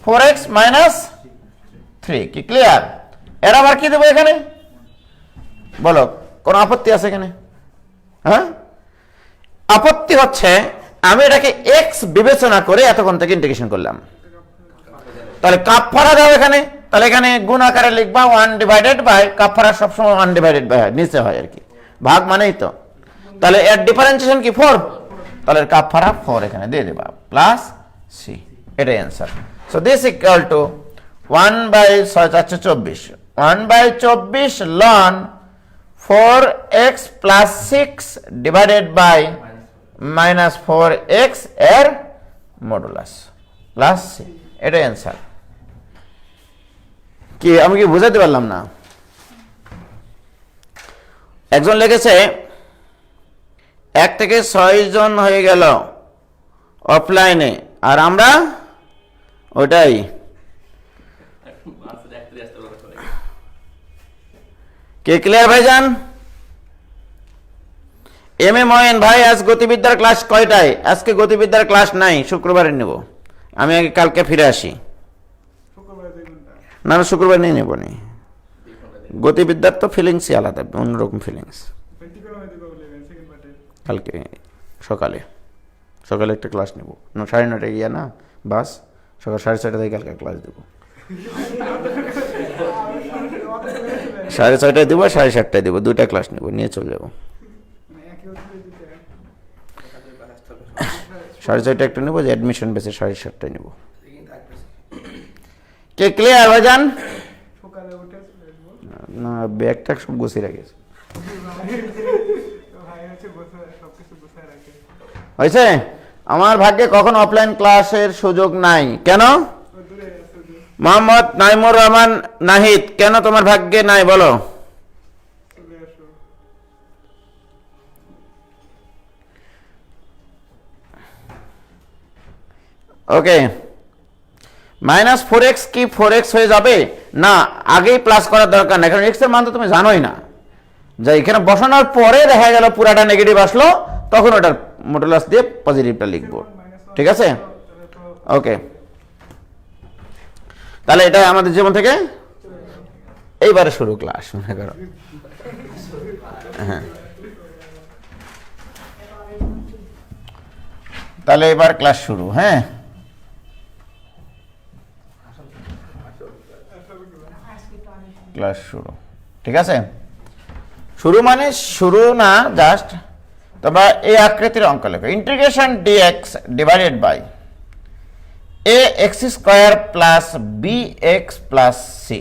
4x minus 3। কি ক্লিয়ার? এর আবার কি দেবো এখানে বলো, কোন আপত্তি আছে এখানে? হ্যাঁ, আপত্তি হচ্ছে আমি এটাকে x বিবেচনা করে এতক্ষণ থেকে ইন্টিগ্রেশন করলাম, তাহলে কাফারা দাও এখানে। তাহলে এখানে গুণ আকারে লিখবা 1 ডিভাইডেড বাই, কাফারা সবসময় 1 ডিভাইডেড বাই নিচে হয় আর কি, ভাগ মানেই তো। তাহলে এর ডিফারেন্সিয়েশন কি 4, তাহলে কাফারা 4 এখানে দিয়ে দেবা প্লাস c, এটাই answer. So this equal to 1/6 1/24 ln 4x plus 6 divided by minus 4x এর মডুলাস প্লাস c, এটাই অ্যান্সার। কি আমি কি বুঝাতে পারলাম না? একজন লিখেছে 1 থেকে 6 জন হয়ে গেল অফলাইনে, আর আমরা ওটাই। কে ক্লিয়ার ভাইজান? এম এ ময়েন ভাই, আজ গতিবিদ্যার ক্লাস কয়টায়? আজকে গতিবিদ্যার ক্লাস নাই, শুক্রবারে নেব। আমি আগে কালকে ফিরে আসি। না না, শুক্রবার নিয়ে নেব নি। গতিবিদ্যার তো ফিলিংসই আলাদা, অন্যরকম ফিলিংস। কালকে সকালে একটা ক্লাস নেব, 9:30 গিয়া না বাস, সকাল 6:30 থেকে কালকে ক্লাস দেবো। 6:30 দেবো, 7:30 দেবো, 2টা ক্লাস নেব, নিয়ে চলে যাবো। 6:30 একটা নেবো, যে অ্যাডমিশন বেসে 7:30 নেবো। কে ক্লিয়ার ভাইজান? না, ব্যাগটা সব গুছিয়ে রাখিস হয়েছে। আমার ভাগ্যে কখন অফলাইন ক্লাসের সুযোগ নাই, কেন? মোহাম্মদ নাইমুর রহমান নাহিদ, কেন তোমার ভাগ্যে নাই বলো? ওকে, মাইনাস 4x কি 4x হয়ে যাবে? না, আগেই প্লাস করার দরকার না, কারণ x এর মান তো তুমি জানোই না। যা এখানে বসানোর পরে দেখা গেল পুরাটা নেগেটিভ আসলো, তখন ওটার মডুলাস দিয়ে পজিটিভটা লিখবো। ঠিক আছে, ওকে। তাহলে এটা আমাদের জীবন থেকে এইবারে শুরু ক্লাস, মনে করো। হ্যাঁ, তাহলে এবার ক্লাস শুরু। হ্যাঁ, ক্লাস শুরু। ঠিক আছে, শুরু মানে শুরু না, জাস্ট তোমরা এই আকৃতির অঙ্ক লেখো। Integration dx divided by A X square plus B x plus C.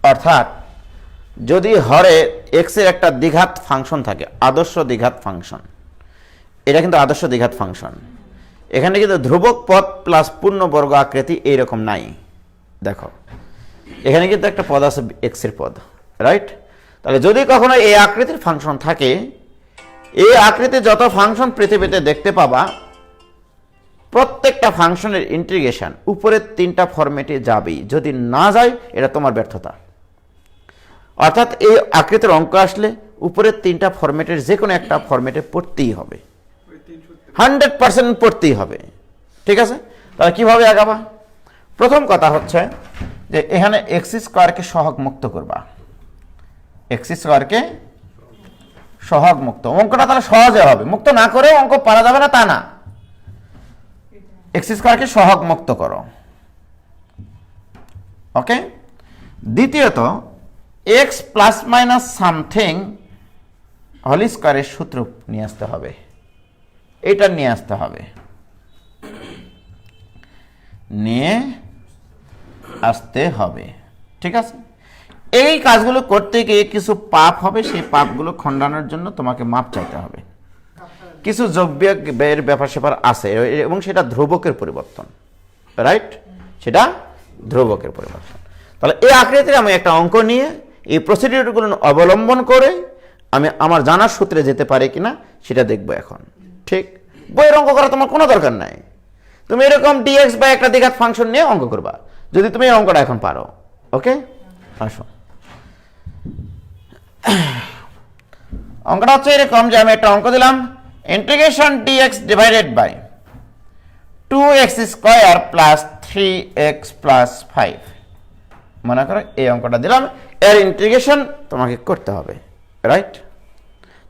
অর্থাৎ যদি হরে এক্স এর একটা দ্বিঘাত ফাংশন থাকে, আদর্শ দ্বিঘাত ফাংশন, এটা কিন্তু আদর্শ দ্বিঘাত ফাংশন, এখানে কিন্তু ধ্রুবক পদ প্লাস পূর্ণবর্গ আকৃতি এইরকম নাই। দেখো এখানে কিন্তু একটা পদ আছে এক্স এর পদ, রাইট? তাহলে যদি কখনো এই আকৃতির ফাংশন থাকে, এই আকৃতির যত ফাংশন পৃথিবীতে দেখতে পাবা, প্রত্যেকটা ফাংশনের ইন্টিগ্রেশন উপরের 3টা ফরম্যাটে যাবেই। যদি না যায় এটা তোমার ব্যর্থতা। অর্থাৎ এই আকৃতির অঙ্ক আসলে উপরের 3টা ফরম্যাটের যে কোনো একটা ফরম্যাটে পড়তেই হবে, 100% পড়তেই হবে। ঠিক আছে, তাহলে কিভাবে আগাবা? প্রথম কথা হচ্ছে যে এখানে এক্স স্কোয়ারকে সহগ মুক্ত করবা। এক্স স্কোয়ারকে সহগ মুক্ত, অঙ্কটা তাহলে সহজে হবে। মুক্ত না করেও অঙ্ক পারা যাবে না তা না, এক্স স্কোয়ারকে সহগ মুক্ত করো। ওকে। দ্বিতীয়ত X plus minus something whole স্কোয়ারের সূত্র নিয়ে আসতে হবে, এটা নিয়ে আসতে হবে, নিয়ে আসতে হবে। ঠিক আছে, এই কাজগুলো করতে গিয়ে কিছু পাপ হবে, সেই পাপগুলো খণ্ডানোর জন্য তোমাকে মাপ চাইতে হবে। কিছু যোগ বিয়োগের ব্যাপার স্যাপার আছে এবং সেটা ধ্রুবকের পরিবর্তন, রাইট? সেটা ধ্রুবকের পরিবর্তন। তাহলে এই আকৃতির আমি একটা অঙ্ক নিয়ে এই প্রসিডিউরগুলো অবলম্বন করে আমি আমার জানার সূত্রে যেতে পারি কিনা সেটা দেখবো এখন। ঠিক, বইয়ের অঙ্ক করা তোমার কোনো দরকার নাই। তুমি এরকম ডিএক্স বা একটা দ্বিঘাত ফাংশন নিয়ে অঙ্ক করবা যদি তুমি এই অঙ্কটা এখন পারো। ওকে, আসো। অঙ্কটা হচ্ছে এরকম যে আমি একটা অঙ্ক দিলাম, integration dx divided by 2x square plus 3x plus 5। মনে করো এই অঙ্কটা দিলাম, এর ইন্টিগ্রেশন তোমাকে করতে হবে, রাইট?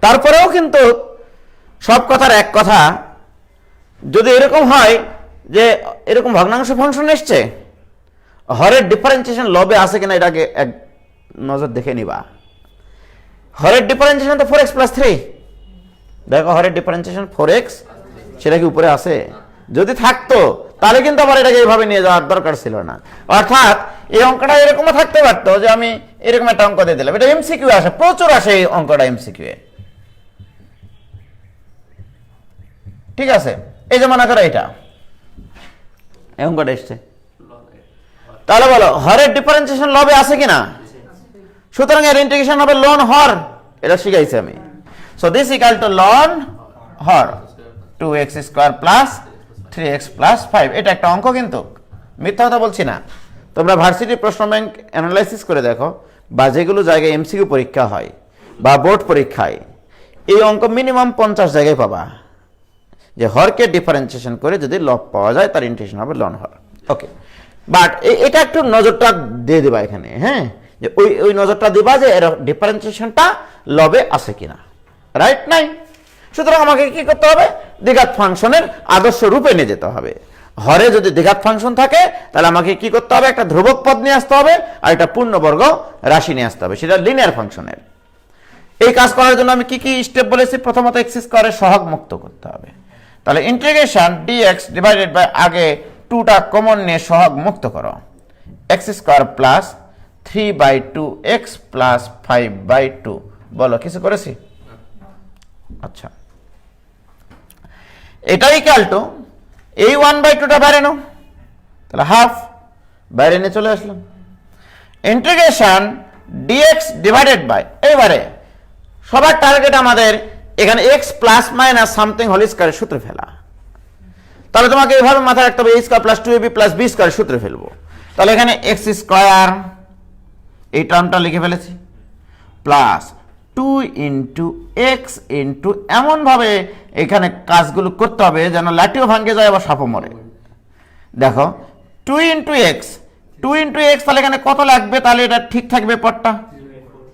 তারপরেও কিন্তু সব কথার এক কথা, যদি এরকম হয় যে এরকম ভগ্নাংশ ফাংশন এসছে, হরের ডিফারেন্সিয়েশন লবে আছে কিনা এটাকে এক নজর দেখে নিবা। হরের ডিফারেন্সিয়েশন তো 4x প্লাস 3, দেখো হরের ডিফারেন্সিয়েশন 4x, সেটা কি উপরে আছে? যদি থাকতো তাহলে কিন্তু আবার এটাকে এইভাবে নিয়ে যাওয়ার দরকার ছিল না। অর্থাৎ এই অঙ্কটা এরকমও থাকতে পারতো যে আমি এরকম একটা অঙ্ক দিয়ে দিলাম, এটা এমসিকিউ আসে, প্রচুর আসে এই অঙ্কটা এমসিকিউ এ। ঠিক আছে, এই যে মনে করো এটা এই অঙ্কটা এসছে, তাহলে বলো হরের ডিফারেন্সিয়েশন লবে আছে কিনা? সুতরাং এর ইন্টিগ্রেশন হবে লন হর, এটা শিখাইছি আমি। So this equal to ln হর 2x square plus 3x plus 5। এটা একটা অঙ্ক, কিন্তু মিথ্যা কথা বলছি না। তোমরা ভার্সিটি প্রশ্ন ব্যাংক অ্যানালাইসিস করে দেখো, বা যেগুলো জায়গায় এমসিকিউ পরীক্ষা হয় বা বোর্ড পরীক্ষায়, এই অঙ্ক মিনিমাম 50 জায়গায় পাবা যে হরকে ডিফারেন্সিয়েশন করে যদি লব পাওয়া যায় তার ইন্টিগ্রেশন হবে লন হর। ওকে, বাট এটা একটু নজরটা দিয়ে দিবা এখানে, হ্যাঁ, যে ওই নজরটা দিবা যে এর ডিফারেন্সিয়েশনটা লবে আছে কিনা, রাইট? নাই। সুতরাং আমাকে কি করতে হবে? দ্বিঘাত ফাংশনের আদর্শ রূপে নিয়ে যেতে হবে। হরে যদি দ্বিঘাত ফাংশন থাকে তাহলে আমাকে কি করতে হবে? একটা ধ্রুবক পদ নিয়ে আসতে হবে আর একটা পূর্ণবর্গ রাশি নিয়ে আসতে হবে, সেটা লিনিয়ার ফাংশনের। এই কাজ করার জন্য আমি কি কি স্টেপ বলেছি? প্রথমত এক্স স্কয়ারের সহগ মুক্ত করতে হবে। তাহলে ইন্টিগ্রেশন ডিএক্স ডিভাইডেড বাই, আগে 2টা কমন নিয়ে সহগ মুক্ত করো, x square plus 3/2x plus 5/2। বলো কিছু করেছি? আচ্ছা, এটা ইকুয়াল টু এই 1/2টা বাইরে নাও, তাহলে হাফ বাইরে নিয়ে চলে আসলাম। ইন্টিগ্রেশন ডিএক্স ডিভাইডেড বাই, এইবারে সবার টার্গেট আমাদের এখানে x plus minus something whole স্কয়ারের সূত্র ফেলা। তাহলে তোমাকে এইভাবে মাথায় রাখতে হবে, a square plus 2ab plus b স্কয়ারের সূত্র ফেলবো। তাহলে এখানে এক্স স্কয়ার এই টার্মটা লিখে ফেলেছি, plus two into X into, এমনভাবে এখানে কাজগুলো করতে হবে যেন লাঠিও ভাঙে যায় আবার সাপও মরে। দেখো 2 ইন্টু এক্স, 2 ইন্টু এক্স, তাহলে এখানে কত লাগবে? তাহলে এটা ঠিক থাকবে পদটা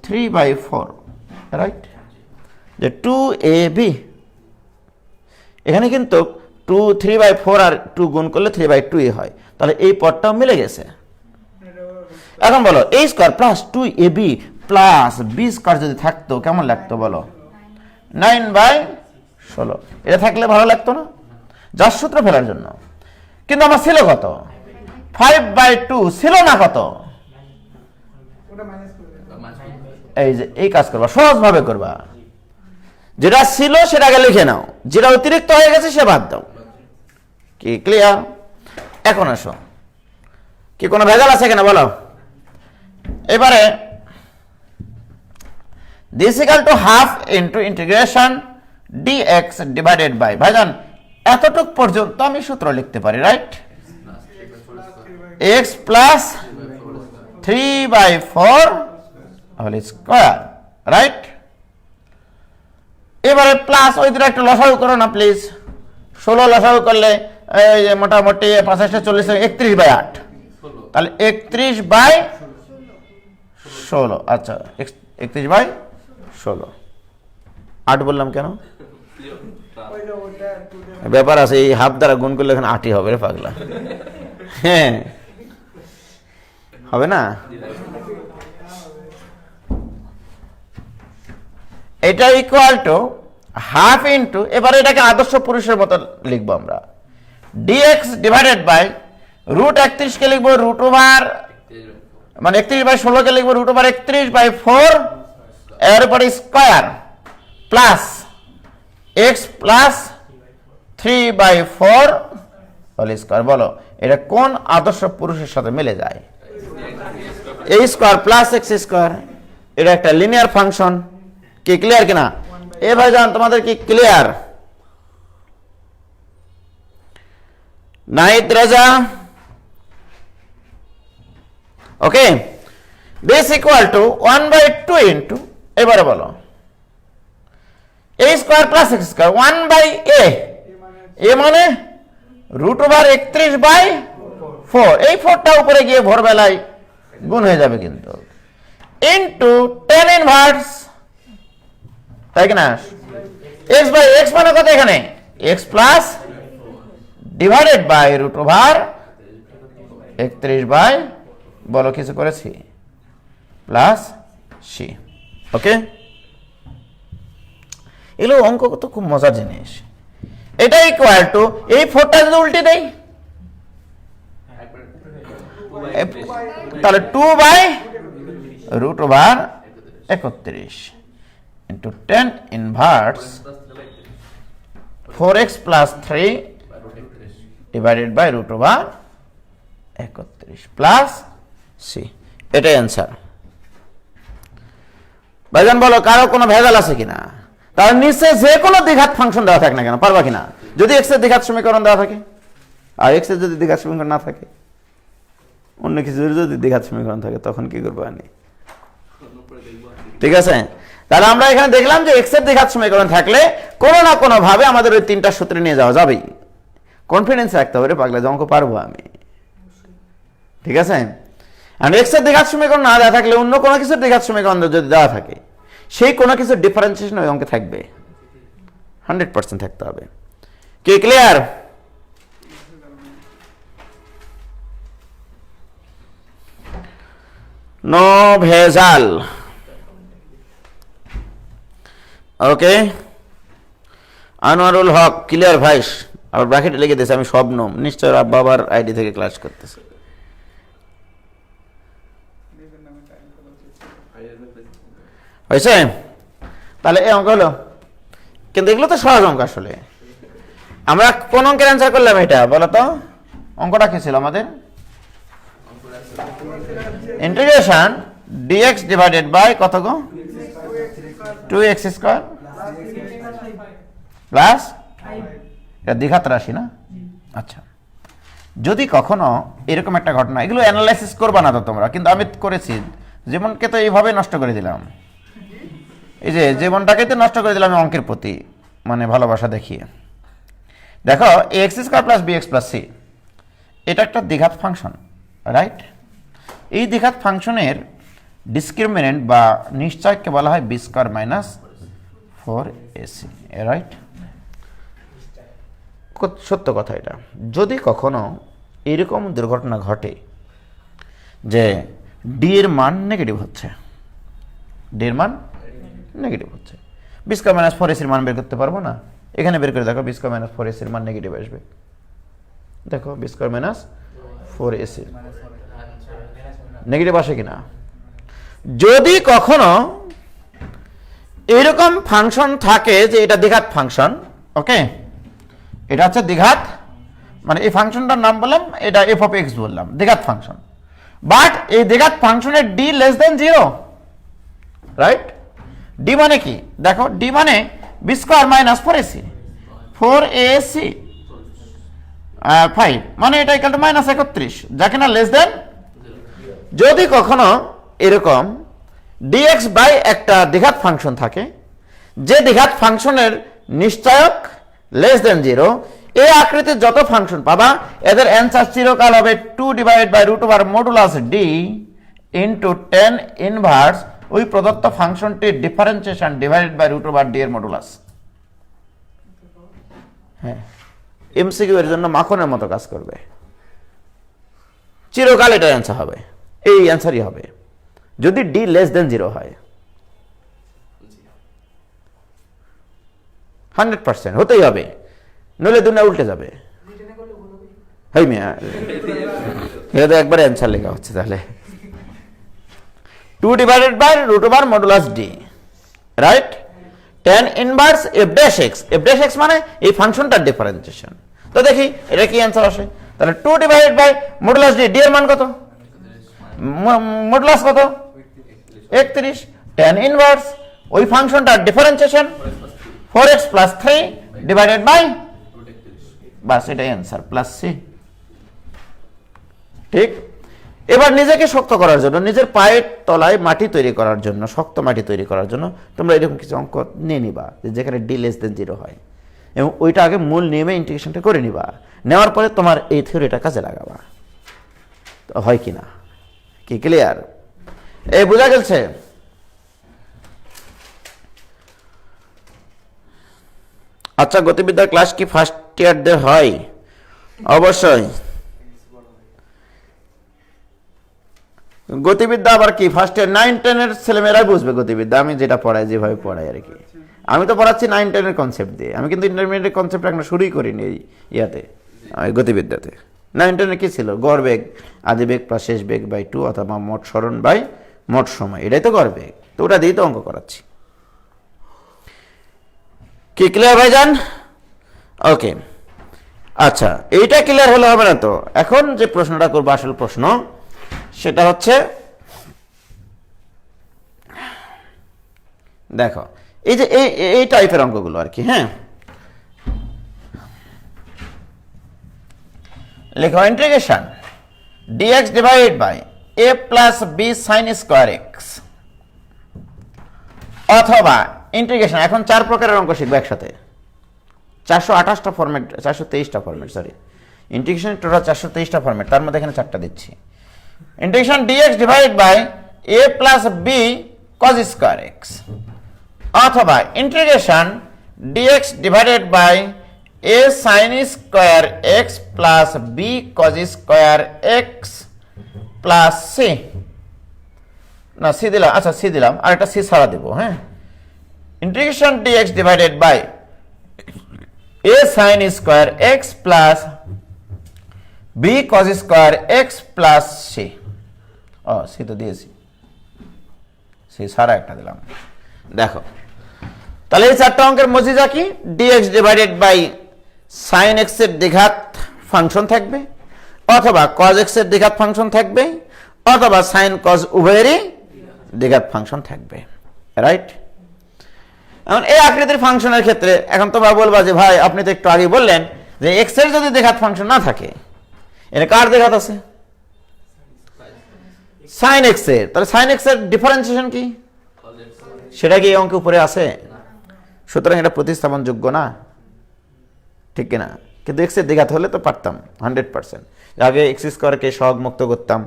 3/4, রাইট? যে 2ab, এখানে কিন্তু 3/4 আর 2 গুণ করলে 3/2 হয়, তাহলে এই পদটাও মিলে গেছে। এখন বলো a square plus 2ab plus b square যদি থাকতো কেমন লাগতো বলো? 9/16, এটা থাকলে ভালো লাগতো না? যার সূত্র ফেলার জন্য। কিন্তু আমার ছিল কত? 5/2 ছিল না কত? এই যে এই কাজ করবা, সহজভাবে করবা। যেটা ছিল সেটাকে লিখে নাও, যেটা অতিরিক্ত হয়ে গেছে সে বাদ দাও। কি ক্লিয়ার? এখন আসো, কি কোনো ভেজাল আছে কিনা বলো? এবারে this equal to half into integration dx divided by, ভাইজান এতটুক পর্যন্ত আমি সূত্র লিখতে পারি, right? x plus 3/4 whole square, right? এবারে প্লাস ওই দুটো একটা লসাগু করো না প্লিজ। 16 লসাগু করলে এই যে মোটামুটি 85 40 31/8, তাহলে 31/16। আচ্ছা 31/16, 8 বললাম কেন? ব্যাপার আছে, এই হাফ দ্বারা গুণ করলে এখানে 8ই হবে রে পাগলা। হ্যাঁ হবে না? এটা ইকুয়াল টু হাফ ইন্টু, এবারে এটাকে আদর্শ পুরুষের মতো লিখবো আমরা, dx ডিভাইডেড বাই রুট 31 কে লিখবো রুট ওভার, মানে 31/16 কে লিখবো রুট ওভার 31/4 এর উপরে square plus x plus 3/4 whole square. বলো এটা কোন আদর্শ পুরুষের সাথে মিলে যায়? a square plus x square, এটা একটা লিনিয়ার ফাংশন। কি ক্লিয়ার কিনা? এ ভাইজান তোমাদের কি ক্লিয়ার? নাহিদ রাজা, ওকে। this equal to 1/2 ইন্টু, এবারে বলো a square plus x square 1/a, a মানে রুট ওভার 31/4, এই 4টা উপরে গিয়ে ভোরবেলায় গুণ হয়ে যাবে কিন্তু, ইন্টু tan ইনভার্স, তাই কিনা? x বাই x মানে কত এখানে? x plus divided by root over 31 বলো কিছু করেছি প্লাস c, ওকে। এগুলো অঙ্ক তো খুব মজার জিনিস। এটা ইকুয়াল টু এই 4টা যদি উল্টে দেই তাহলে 2/রুট over 31 into tan inverse 4x plus 3 divided by root over 31 plus c, এটাই অ্যান্সার। ভাইজান বলো কারো কোনো ভেজাল আছে কিনা? তার নিচে যে কোনো দ্বিঘাত ফাংশন দেওয়া থাকে না কেন, পারবা কিনা? যদি x এর দ্বিঘাত সমীকরণ দেওয়া থাকে, আর x এর যদি দ্বিঘাত সমীকরণ না থাকে, অন্য কিছু যদি দ্বিঘাত সমীকরণ থাকে তখন কি করবো আমি? ঠিক আছে, তাহলে আমরা এখানে দেখলাম যে x এর দ্বিঘাত সমীকরণ থাকলে কোনো না কোনো ভাবে আমাদের ওই 3টা সূত্রে নিয়ে যাওয়া যাবেই। কনফিডেন্স রাখতে হবে রে পাগলা, যে অঙ্ক পারবো আমি। ঠিক আছে, আর x এর দ্বিঘাত সমীকরণ না দেওয়া থাকলে অন্য কোনো কিছুর দ্বিঘাত সমীকরণ যদি দেওয়া থাকে, সেই কোনো কিছুর ডিফারেন্সিয়েশন ওই অঙ্কে থাকবে, 100% থাকতে হবে। কি ক্লিয়ার? নো ভেজাল, ওকে। আনোয়ারুল হক ক্লিয়ার ভাইস, আবার ব্র্যাকেটে লিখে দিয়েছে আমি শবনম, নিশ্চয় বাবার আইডি থেকে ক্লাস করতেছে। হয়েছে? তাহলে এই অঙ্ক হলো, কিন্তু এগুলো তো সহজ অঙ্ক। আসলে আমরা কোন অঙ্কের অ্যান্সার করলাম এটা বলো তো? অঙ্কটা কি ছিল আমাদের? ইন্টিগ্রেশন dx ডিভাইডেড বাই কত গো? 2x স্কয়ার প্লাস, এটা দ্বিঘাত রাশি না? আচ্ছা, যদি কখনো এরকম একটা ঘটনা, এগুলো অ্যানালাইসিস করবা না তো তোমরা, কিন্তু আমি করেছি, যেমনকে তো এইভাবে নষ্ট করে দিলাম। এই যে জীবনটাকে তো নষ্ট করে দিলাম আমি অঙ্কের প্রতি মানে ভালোবাসা দেখিয়ে। দেখো x square plus B x plus c এটা একটা দ্বিঘাত ফাংশন, রাইট? এই দ্বিঘাত ফাংশনের ডিসক্রিমিনেন্ট বা নিশ্চয়কে বলা হয় B square minus 4ac, right? সত্য কথা এটা। যদি কখনো এরকম দুর্ঘটনা ঘটে যে ডি এর মান নেগেটিভ হচ্ছে, ডি এর মান নেগেটিভ হচ্ছে, বি স্কোয়ার মাইনাস 4ac এর মান বের করতে পারবো না? এখানে বের করে দেখো বি স্কোয়ার মাইনাস 4ac এর মান নেগেটিভ আসবে। দেখো B square minus 4ac negative আসে কিনা। যদি কখনো এরকম ফাংশন থাকে যে এটা দ্বিঘাত ফাংশন, ওকে, এটা হচ্ছে দ্বিঘাত, মানে এই ফাংশনটার নাম বললাম এটা এফ অফ এক্স বললাম, দ্বিঘাত ফাংশন, বাট এই দ্বিঘাত ফাংশনের D less than 0, right? D মানে কি? দেখো ডি মানে বি স্কোয়ার মাইনাস 4ac 5 মানে এটা ইকুয়াল টু মাইনাস 31, যা কিনা লেস দেন। যদি কখনো এরকম dx বাই একটা দ্বিঘাত ফাংশন থাকে যে দ্বিঘাত ফাংশনের নিশ্চয়ক লেস দেন 0, এই আকৃতির যত ফাংশন পাবা এদের অ্যান্সার চিরকাল হবে 2 divided by root over modulus d into tan inverse ওই প্রদত্ত ফাংশনটির differentiation divided by root over d এর মডুলাস। হ্যাঁ, এমসিকিউ এর জন্য মাখনের মতো কাজ করবে, চিরকাল এটা অ্যান্সার হবে, এই অ্যান্সারই হবে যদি ডি লেস দেন 0 হয়। 100% হতেই হবে, নইলে দুনিয়া উল্টে যাবে। হাই মিয়া, এটা তো একবারে অ্যান্সার লেখা হচ্ছে তাহলে 2 divided by root over modulus d, right? tan inverse f dash x, f dash x মানে এই ফাংশনটার ডিফারেন্সিয়েশন। তো দেখি এটা কি অ্যান্সার আসে। তাহলে 2 divided by modulus D, D এর মান কত? মডুলাস কত? 31। tan ইনভার্স ওই ফাংশনটার differentiation 4x plus 3 divided by, বাস এটাই অ্যান্সার, প্লাস সি। ঠিক। এবার নিজেকে শক্ত করার জন্য, নিজের পায়ের তলায় মাটি তৈরি করার জন্য, শক্ত মাটি তৈরি করার জন্য তোমরা এরকম কিছু অঙ্ক নিয়ে নিবা যেখানে ডি লেস দেন 0 হয়, এবং ওইটা আগে মূল নিয়মে ইন্টিগ্রেশনটা করে নিবা। নেওয়ার পরে তোমার এই থিওরিটা কাজে লাগাবা, তো হয় কিনা, কি ক্লিয়ার? এই বোঝা গেছে? আচ্ছা, গতিবিদ্যার ক্লাস কি ফার্স্ট ইয়ারদের হয়? অবশ্যই। গতিবিদ্যা আবার কি ফার্স্ট ইয়ার 9-10 এর ছেলেমেয়েরাই বুঝবে গতিবিদ্যা, আমি যেটা পড়াই, যেভাবে পড়াই আর কি। আমি তো পড়াচ্ছি 9-10 এর কনসেপ্ট দিয়ে, আমি কিন্তু ইন্টারমিডিয়েট কনসেপ্ট এখন শুরুই করিনি এই ইয়াতে, গতিবিদ্যাতে। 9-10 এ কি ছিল? গড় বেগ, আদি বেগ প্লাস শেষ বেগ বাই 2, অথবা মোট সরণ বাই মোট সময়, এটাই তো গড় বেগ। তো ওটা দিয়েই তো অঙ্ক করাচ্ছি। কি ক্লিয়ার ভাইজান? ওকে, আচ্ছা, এইটা ক্লিয়ার হলে হবে না তো। এখন যে প্রশ্নটা করবো, আসল প্রশ্ন, সেটা হচ্ছে দেখো এই যে এই টাইপের অঙ্কগুলো আর কি। হ্যাঁ, লেখো integration dx divided by a plus b sine square x, অথবা ইন্টিগ্রেশন, এখন 4 প্রকারের অঙ্ক শিখবো একসাথে, 428টা ফরম্যাট, 423টা ফরম্যাট, সরি, ইন্টিগ্রেশন টোটাল 423টা ফরম্যাট, তার মধ্যে এখানে 4টা দিচ্ছি। Integration dx divided by a plus b cos square x, অথবা integration dx divided by a sine square x plus b cos square x plus c, না সি দিলাম, আচ্ছা সি দিলাম, আর একটা সি ছাড়া দেবো। হ্যাঁ, integration dx divided by a sine square x plus b cos square x plus c, ও সি তো দিয়েছি, সি ছাড়া একটা দিলাম। দেখো তাহলে এই 4টা অঙ্কের মজিজা কি? dx divided by sine x এর দ্বিঘাত ফাংশন থাকবে, অথবা কজ এক্স এর দ্বিঘাত ফাংশন থাকবে, অথবা সাইন কজ উভয়েরই দ্বিঘাত ফাংশন থাকবে, রাইট? এখন এই আকৃতির ফাংশনের ক্ষেত্রে এখন তোমরা বলবা যে ভাই আপনি তো একটু আগে বললেন যে এক্স এর যদি দ্বিঘাত ফাংশন না থাকে, এর কার দ্বিঘাত আছে? সাইন এক্স এর। তাহলে সাইন এক্স এর ডিফারেন্সিয়েশন কি? সেটা কি এই অঙ্কে উপরে আছে? সুতরাং এটা প্রতিস্থাপনযোগ্য না, ঠিক কিনা? কিন্তু এক্স এর দ্বিঘাত হলে তো পারতাম 100%। আগে এক্স স্কোয়ারকে সহগ মুক্ত করতাম,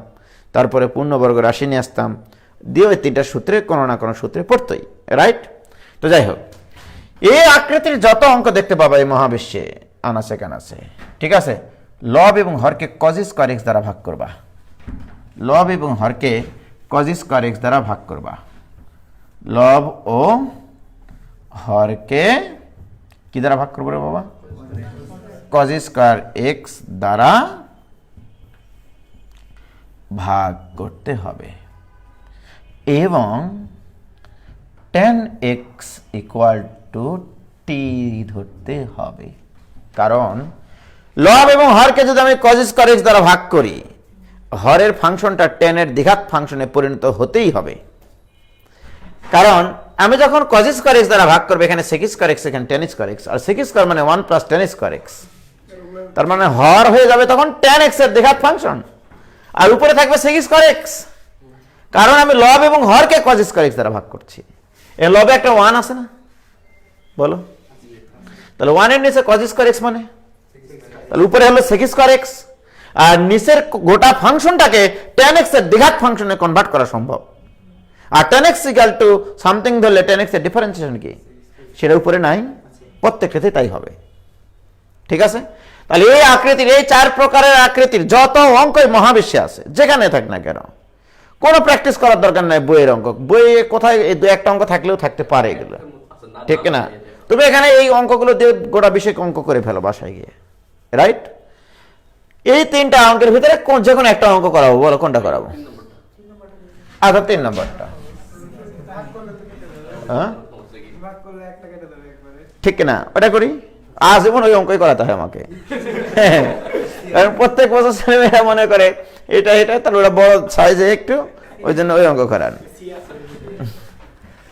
তারপরে পূর্ণবর্গ রাশি নিয়ে আসতাম, দিয়ে ওই তিনটা সূত্রে কোনো না কোনো সূত্রে পড়তই, রাইট? তো যাই হোক, এই আকৃতির যত অঙ্ক দেখতে পাবা এই মহাবিশ্বে আনাচে কানাচে, ঠিক আছে, লব এবং হরকে কজ স্কয়ার এক্স দ্বারা ভাগ করবা। লব এবং হরকে কজ স্কয়ার এক্স দ্বারা ভাগ করবা। লব ও হরকে কি দ্বারা ভাগ করবো রে বাবা? কজ স্কয়ার এক্স দ্বারা ভাগ করতে হবে এবং tan x equal to t ধরতে হবে। কারণ লব এবং হরকে যদি আমি কজ স্কয়ার এক্স দ্বারা ভাগ করি, হরের ফাংশনটা tan এর দ্বিঘাত ফাংশনে পরিণত হতেই হবে। কারণ আমি যখন কজ স্কয়ার এক্স দ্বারা ভাগ করবো, এখানে সেক স্কয়ার এক্স, এখানে tan স্কয়ার এক্স, আর সেক স্কয়ার মানে 1 প্লাস tan স্কয়ার এক্স, তার মানে হর হয়ে যাবে তখন tan এক্স এর দ্বিঘাত ফাংশন, আর উপরে থাকবে সেক স্কয়ার এক্স। কারণ আমি লব এবং হরকে কজ স্কয়ার এক্স দ্বারা ভাগ করছি। এর লবে একটা 1 আছে না, বলো? তাহলে 1 এর নিচে কজ স্কয়ার এক্স মানে, তাহলে উপরে হলো সেক স্কয়ার এক্স, আর নিচের গোটা ফাংশনটাকে tan x এর দ্বিঘাত ফাংশনে কনভার্ট করা সম্ভব। আর tan x equal to something ধরলে tan x এর ডিফারেন্সিয়েশন কি সেটা উপরে নাই, প্রত্যেকটাতে তাই হবে, ঠিক আছে? তাহলে এই আকৃতির, এই 4 প্রকারের আকৃতির যত অঙ্কই মহাবিশ্বে আছে, যেখানে থাক না কেন, কোনো প্র্যাকটিস করার দরকার নাই। বইয়ের অঙ্ক, বইয়ে কোথায় এই 2-1টা অঙ্ক থাকলেও থাকতে পারে এগুলো, ঠিক না? তবে এখানে এই অঙ্কগুলো দিয়ে গোটা বিষয় অঙ্ক করে ফেলো বাসায় গিয়ে, রাইট? এই 3টা অঙ্কের ভিতরে যে কোনো একটা অঙ্ক করাবো, বলো কোনটা করাবো? আচ্ছা 3 নম্বরটা, হ্যাঁ ঠিক না? ওটা করি, আজীবন ওই অঙ্কই করাতে হয় আমাকে। কারণ প্রত্যেক বছর ছেলেমেয়েরা মনে করে এটা এটা, তাহলে ওরা বড় সাইজে একটু, ওই জন্য ওই অঙ্ক করান।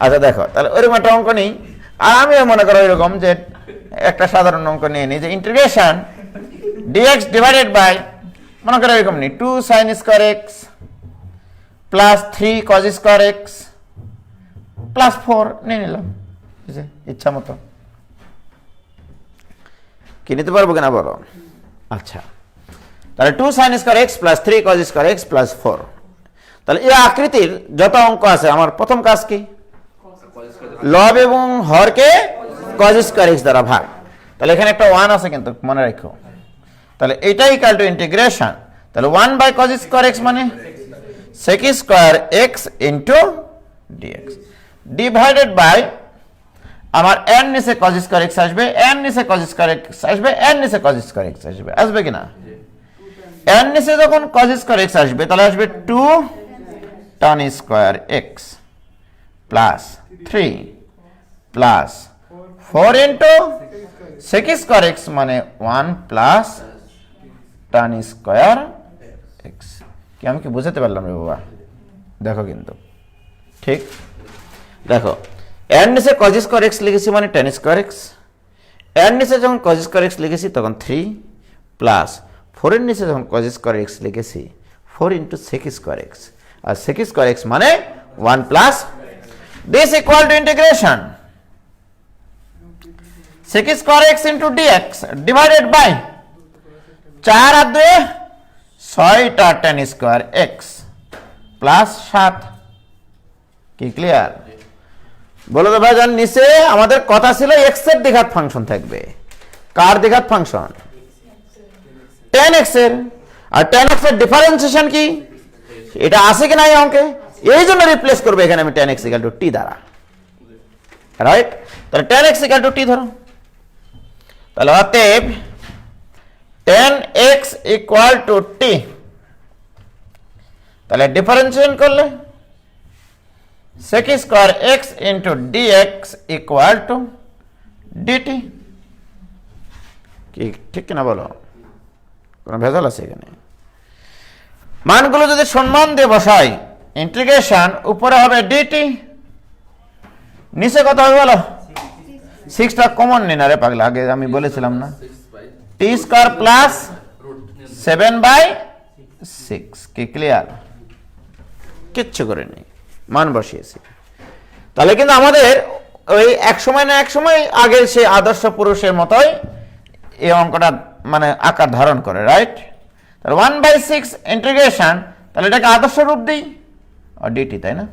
আচ্ছা দেখো, তাহলে ওইরকম একটা অঙ্ক নেই, আর আমিও মনে করো এরকম যে একটা সাধারণ অঙ্ক নিয়ে নিই, যে ইন্টিগ্রেশন dx ডিভাইডেড বাই, মনে করো এরকম নেই, 2 sin square x plus 3 cos square x plus 4 নিয়ে নিলাম, ইচ্ছা মতো। কি নিতে পারবো কিনা বলো? আচ্ছা, তাহলে 2 sin square x plus 3 cos square x plus 4। তাহলে এই আকৃতির যত অঙ্ক আছে, আমার প্রথম কাজ কি? লব এবং হরকে cos স্কয়ার এক্স দ্বারা ভাগ। তাহলে এখানে একটা 1 আছে কিন্তু মনে রাখো। তাহলে এটাই ইকুয়াল টু ইন্টিগ্রেশন, তাহলে 1 বাই cos স্কয়ার এক্স মানে sec square x into dx divided by, আমার n নিচে cos স্কয়ার এক্স আসবে, n নিচে cos স্কয়ার এক্স আসবে, n নিচে cos স্কয়ার এক্স আসবে, আসবে কিনা? n নিচে যখন cos স্কয়ার এক্স আসবে, তাহলে আসবে 2 tan square x plus 3 plus 4 into sec square x মানে 1 প্লাস tan স্কয়ার এক্স। কি আমি কি বুঝাতে পারলাম রে বাবা? দেখো কিন্তু ঠিক, দেখো n নিচে cos স্কয়ার এক্স লিখেছি মানে tan স্কয়ার এক্স, n নিচে যখন cos স্কয়ার এক্স লিখেছি তখন 3 প্লাস 4 এর নিচে যখন cos স্কয়ার এক্স লিখেছি 4 ইনটু sec স্কয়ার এক্স, আর sec স্কয়ার এক্স মানে 1 plus, this equal to integration sec square x into dx divided by 4 আর 2 6টা tan স্কয়ার এক্স প্লাস 7। কি ক্লিয়ার? বলো তো ভাইজান, নিচে আমাদের কথা ছিল x এর দ্বিঘাত ফাংশন থাকবে। কার দ্বিঘাত ফাংশন? tan x এর। আর tan x এর ডিফারেন্সিয়েশন কি এটা আছে কি না এই অঙ্কে? এই জন্য রিপ্লেস করবে এখানে আমি tan x = t দ্বারা, রাইট? তাহলে tan x = t ধরো, তাহলে অতএব tan x = t, তাহলে ডিফারেন্সিয়েশন করলে sec square x into dx equal two dt। কি ঠিক কিনা বলো? কোনো ভেজাল আছে এখানে? মানগুলো যদি সম্মান দিয়ে বসাই, ইন্টিগ্রেশন উপরে হবে dt, নিচে কত হবে বলো? 6টা কমন নিন, আরে পাগলা, আগে আমি বলেছিলাম না, t স্কয়ার প্লাস 7/6। কি ক্লিয়ার? কিচ্ছু করে নেই, মান বসিয়েছি। তাহলে কিন্তু আমাদের ওই এক সময় না এক সময় আগের সেই আদর্শ পুরুষের মতোই এই অঙ্কটা মানে আকার ধারণ করে, রাইট? তাহলে 1/6 ইন্টিগ্রেশন, তাহলে এটাকে আদর্শ রূপ দিই ডিটি, তাই না?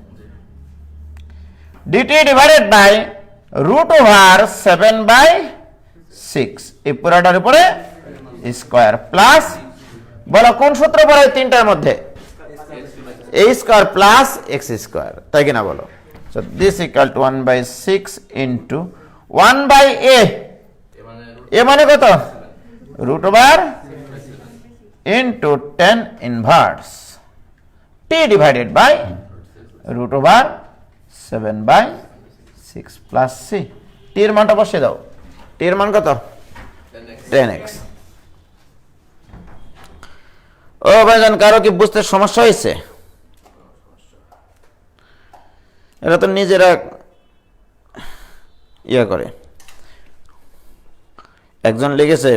ডিটি ডিভাইডেড বাই √7/6 এই পুরোটার উপরে স্কয়ার প্লাস, বলো কোন সূত্র পড়ে তিনটার মধ্যে? a square plus x square, তাই কিনা বলো? So this equal to 1/6 into 1/a, a মানে কত? √, Into 10 inverse t divided by √7/6 plus c। t এর মানটা বসিয়ে দাও। t এর মান কত? 10x। ও ভাইজান, কারো কি বুঝতে সমস্যা হয়েছে? এরা তো নিজেরা ইয়া করে। একজন লিখেছে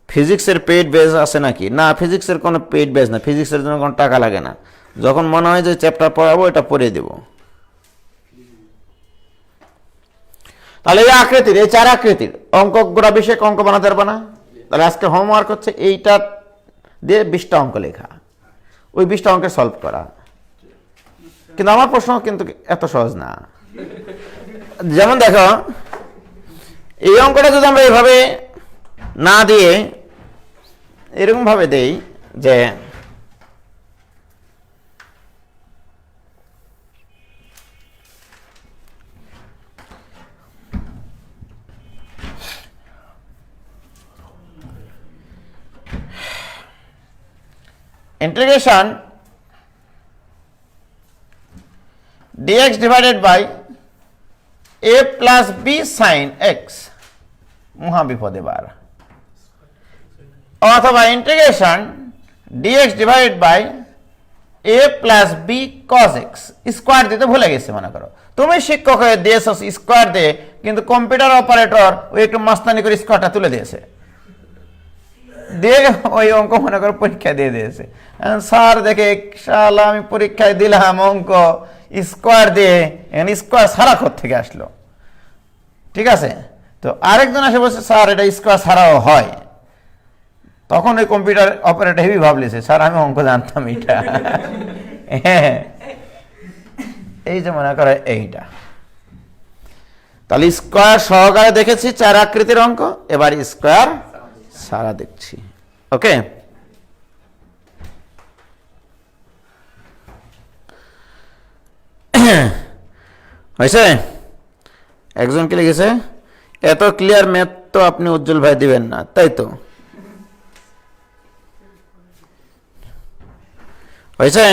ফিজিক্সের পেইড বেজ আছে নাকি? না, ফিজিক্সের কোনো পেইড বেজ না, ফিজিক্সের জন্য কোনো টাকা লাগে না। যখন মনে হয় যে চ্যাপ্টার পড়াবো এটা পড়িয়ে দেব। তাহলে এই আকৃতির, এই 4 আকৃতির অঙ্ক গোড়া বিষয়ে অঙ্ক বানাতে পারবো না? তাহলে আজকে হোমওয়ার্ক হচ্ছে এইটা দিয়ে 20টা অঙ্ক লেখা, ওই 20টা অঙ্কের সলভ করা। কিন্তু আমার প্রশ্ন কিন্তু এত সহজ না। যেমন দেখো, এই অঙ্কটা যদি আমরা এইভাবে না দিয়ে এরকম ভাবে দেই যে integration dx divided by a plus b sin x, মহাবিপদে বার। অথবা integration dx divided by a plus b cos x, square দিতে ভুলে গেছে মনে করো। তুমি শিক্ষক হয়ে দিয়েছো স্কোয়ার দিয়ে, কিন্তু কম্পিউটার অপারেটর ওই একটু মাস্তানি করে স্কোয়ারটা তুলে দিয়েছে, দিয়ে ওই অঙ্ক মনে করো পরীক্ষা দিয়ে দিয়েছে। স্যার দেখে শালা আমি পরীক্ষায় দিলাম অঙ্ক স্কোয়ার দিয়ে, এখানে স্কোয়ার ছাড়া থেকে আসলো। ঠিক আছে, তো আরেকজন এসে বলছে স্যার এটা স্কোয়ার ছাড়াও হয়। তখন ওই কম্পিউটার অপারেটর হেভি ভাবলেছে স্যার আমি অঙ্ক জানতাম এটা। হ্যাঁ, এই যে মনে করে এইটা। তাহলে স্কোয়ার সহকারে দেখেছি 4 আকৃতির অঙ্ক, এবার স্কোয়ার সারা দেখছি। ওকে, হয়েছে? একজনকে লিখেছে এত ক্লিয়ার ম্যাথ তো আপনি উজ্জ্বল ভাই দিবেন না, তাই তো? হয়েছে?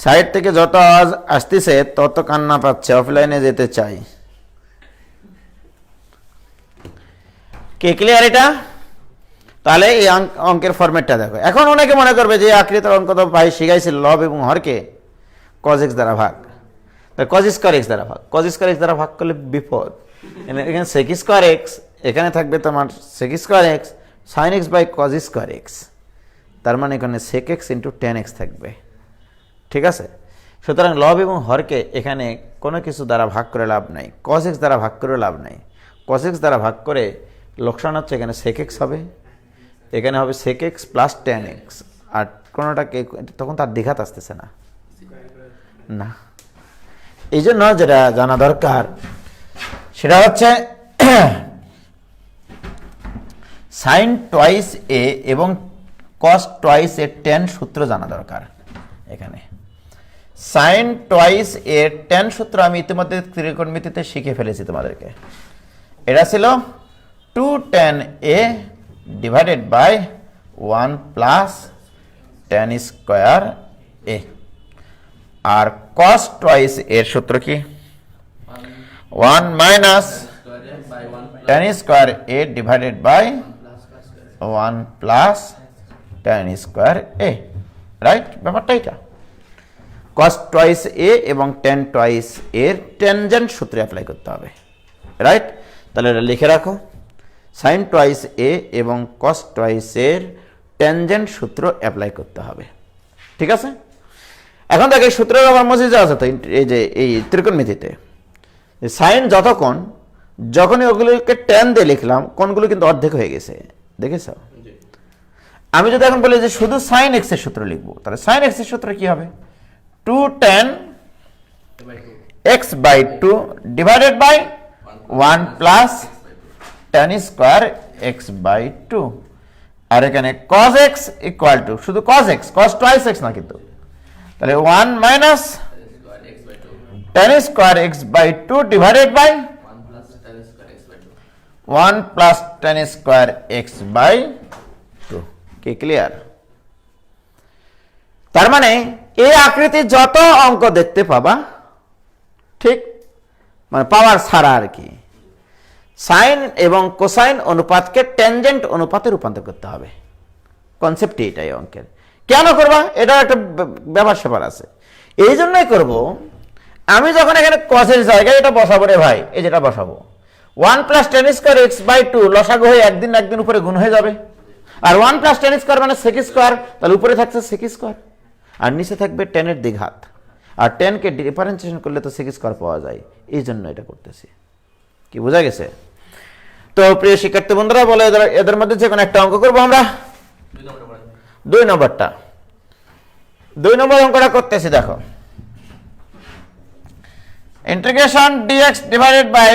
সাইড থেকে যত আওয়াজ আসতেছে তত কান্না পাচ্ছে, অফলাইনে যেতে চাই। কে ক্লিয়ার এটা? তাহলে এই অঙ্কের ফরম্যাটটা দেখো। এখন অনেকে মনে করবে যে আকৃতির অঙ্ক তো ভাই শিখাইছিল লব এবং হরকে cos x দ্বারা ভাগ, cos স্কয়ার x দ্বারা ভাগ। cos স্কয়ার x দ্বারা ভাগ করলে বিপদ। এখানে sec স্কয়ার x, এখানে থাকবে তোমার sec square x sin x by cos square x, তার মানে এখানে sec x into tan x থাকবে। ঠিক আছে, সুতরাং লব এবং হরকে এখানে কোনো কিছু দ্বারা ভাগ করে লাভ নাই, cos x দ্বারা ভাগ করে লাভ নাই। cos x দ্বারা ভাগ করে লোকসান হচ্ছে এখানে sec x হবে, এখানে হবে sec x plus tan x, আর কোনোটাকে তখন তার দ্বিঘাত আসতেছে না। না, এই জন্য যেটা জানা দরকার সেটা হচ্ছে সাইন টুয়াইস এ এবং কস টুয়াইস এ tan সূত্র জানা দরকার। এখানে সাইন টুয়াইস এ tan সূত্র আমি ইতিমধ্যে ত্রিকোণমিতিতে শিখে ফেলেছি তোমাদেরকে। এটা ছিল 2 tan a divided by 1 plus tan square a, আর cos টুয়াইস এর সূত্র কি? 1 minus tan square a divided by 1 plus tan square a, right? ব্যাপারটা এটা। cos টুয়াইস a এবং tan টুয়াইস এর ট্যানজেন্ট সূত্রে অ্যাপ্লাই করতে হবে, রাইট? তাহলে এটা লিখে রাখো, sin টুয়াইস a এবং cos টুয়াইস এর ট্যানজেন্ট সূত্র অ্যাপ্লাই করতে হবে। ঠিক আছে, এখন দেখে সূত্রের আবার মজিজা আছে তো এই যে এই ত্রিকোণমিতিতে, সাইন যতক্ষণ যখনই ওগুলোকে টেন দিয়ে লিখলাম কোণগুলো কিন্তু অর্ধেক হয়ে গেছে, দেখেছ? জি। আমি যদি এখন বলি যে শুধু সাইন এক্স এর সূত্র লিখবো, তাহলে সাইন এক্স এর সূত্র কি হবে? 2tan x by 2 divided by 1 plus tan square x by 2। আর এখানে cos x ইকুয়াল টু শুধু cos x, cos twice x না কিন্তু, তাহলে 1 minus tan square x by 2 divided by 1 plus tan square x by 2। কি ক্লিয়ার? তার মানে এই আকৃতির যত অঙ্ক দেখতে পাবা, ঠিক মানে পাওয়ার ছাড়া আর কি, সাইন এবং কোসাইন অনুপাতকে ট্যানজেন্ট অনুপাতে রূপান্তর করতে হবে। কনসেপ্টই এটাই অঙ্কের। কেন করবা? এটা একটা ব্যাপার স্যাপার আছে, এই জন্যই করব। আমি যখন এখানে কসের জায়গায় এটা বসাবো রে ভাই, এই যেটা বসাবো 1 plus tan square x by 2 লসাগু হয়ে একদিন উপরে গুণ হয়ে যাবে। আর 1 প্লাস tan স্কোয়ার মানে sec স্কোয়ার, তাহলে উপরে থাকছে sec স্কোয়ার আর নিচে থাকবে tan এর দ্বিঘাত। আর tan কে ডিফারেন্সিয়েশন করলে তো sec স্কোয়ার পাওয়া যায়, এই জন্য এটা করতেছি। কি বোঝা গেছে? তো প্রিয় শিক্ষার্থী বন্ধুরা, বলে এদের মধ্যে যে কোনো একটা অঙ্ক করবো আমরা। 2 নম্বরটা, 2 নম্বর অঙ্কটা করতেছি। দেখো, ইন্টিগ্রেশন dx ডিভাইডেড বাই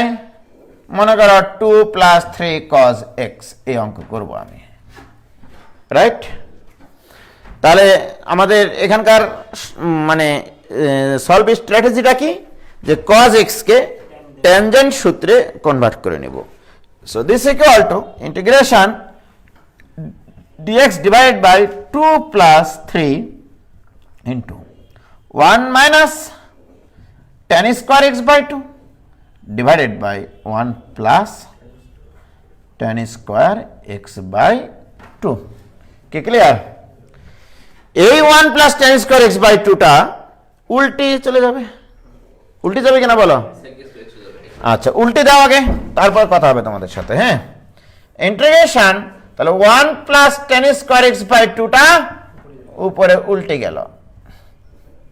মনে করো 2 প্লাস 3 cos x, এই অঙ্ক করব আমি, রাইট? তাহলে আমাদের এখানকার মানে সলভ স্ট্র্যাটেজিটা কি, যে cos x কে ট্যানজেন্ট সূত্রে কনভার্ট করে নিব। So this equal to integration dx divided by 2 plus 3 into 1 minus tan square x by 2 divided by 1 plus tan square x by 2। কি ক্লিয়ার? এই 1 plus tan square x by 2 টা উল্টে চলে যাবে, উল্টে যাবে কিনা বলো? আচ্ছা, উল্টে দাও আগে, তারপর কথা হবে তোমাদের সাথে। হ্যাঁ, ইন্টিগ্রেশন তাহলে 1 plus tan square x by 2 টা উপরে উল্টে গেল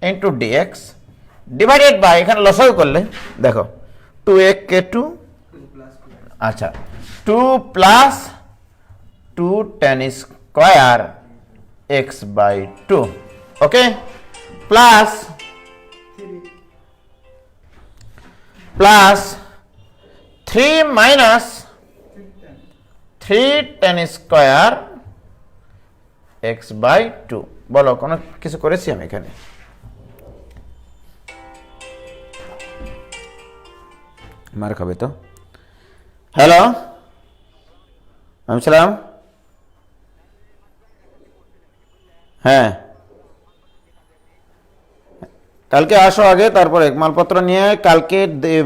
ইন্টু dx ডিভাইডেড বাই, এখানে লসাগু করলে দেখো 2 কে 2, আচ্ছা 2 plus 2 tan square x by 2, okay, plus 3 minus 3 tan square x by 2। বলো, কোনো কিছু করেছি আমি এখানে? মার খাবে তো। হ্যালো, আমি সালাম। হ্যাঁ, কালকে আসো আগে, তারপরে মালপত্র নিয়ে কালকে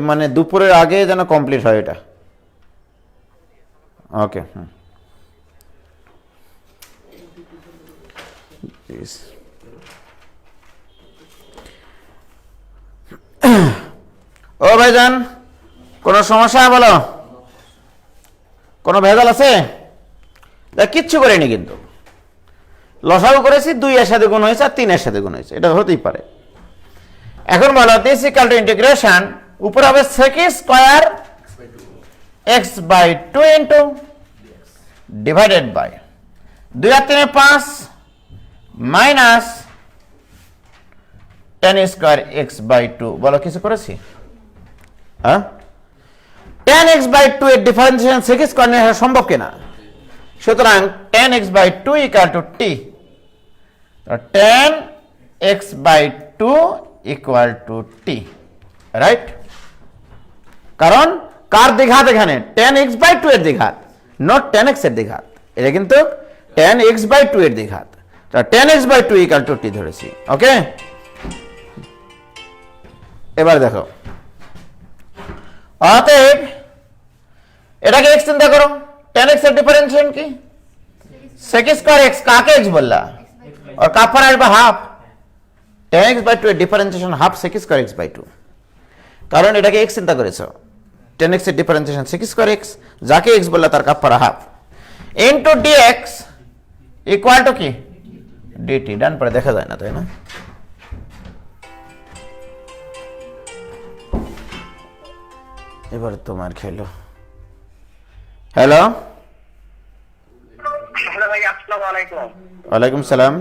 মানে দুপুরের আগে যেন কমপ্লিট হয় এটা। ওকে, ও ভাইজান, কোনো সমস্যা বলো? কোনো ভেজাল আছে? কিচ্ছু করিনি কিন্তু, লসাগু করেছি, 2 এর সাথে গুণ হয়েছে আর 3 এর সাথে গুণ হয়েছে, এটা হতেই পারে। এখন বলো দিস ইকুয়াল টু ইন্টিগ্রেশন, উপরে হবে sec square x by 2 into divided by 2 আর 3 5 minus tan square x by 2। বলো, কিছু করেছি? হ্যাঁ, tan x বাই 2 এর ডিফারেন্সিয়েশন sec স্কয়ার নিয়ে আসা সম্ভব কিনা? সুতরাং tan x by 2 equal to t, tan x by 2 equal to t, right? কারণ কার দ্বিঘাত এখানে? tan x বাই 2 এর দ্বিঘাত, নট tan x এর দ্বিঘাত। এটা কিন্তু tan x বাই 2 এর দ্বিঘাত, tan x by 2 equal to t ধরেছি। ওকে, এবার দেখো, অতএব এটাকে x চিন্তা করো, tan x এর ডিফারেন্সিয়েশন কি? sec স্কয়ার x, কাকে x বললা? और का पर আসবে হাফ, tan x বাই 2 এর differentiation half sec square x by 2, কারণ এটাকে x চিন্তা করেছো। tan x এর ডিফারেন্সিয়েশন sec স্কয়ার x, যাকে x বললা তার কাপ half, into dx equal to কি? dt। ডান পরে দেখা যায় না, তাই না? এবার তোমার খেলো। হ্যালো, হ্যালো ভাই, আসসালামু আলাইকুম। ওয়ালাইকুম সালাম।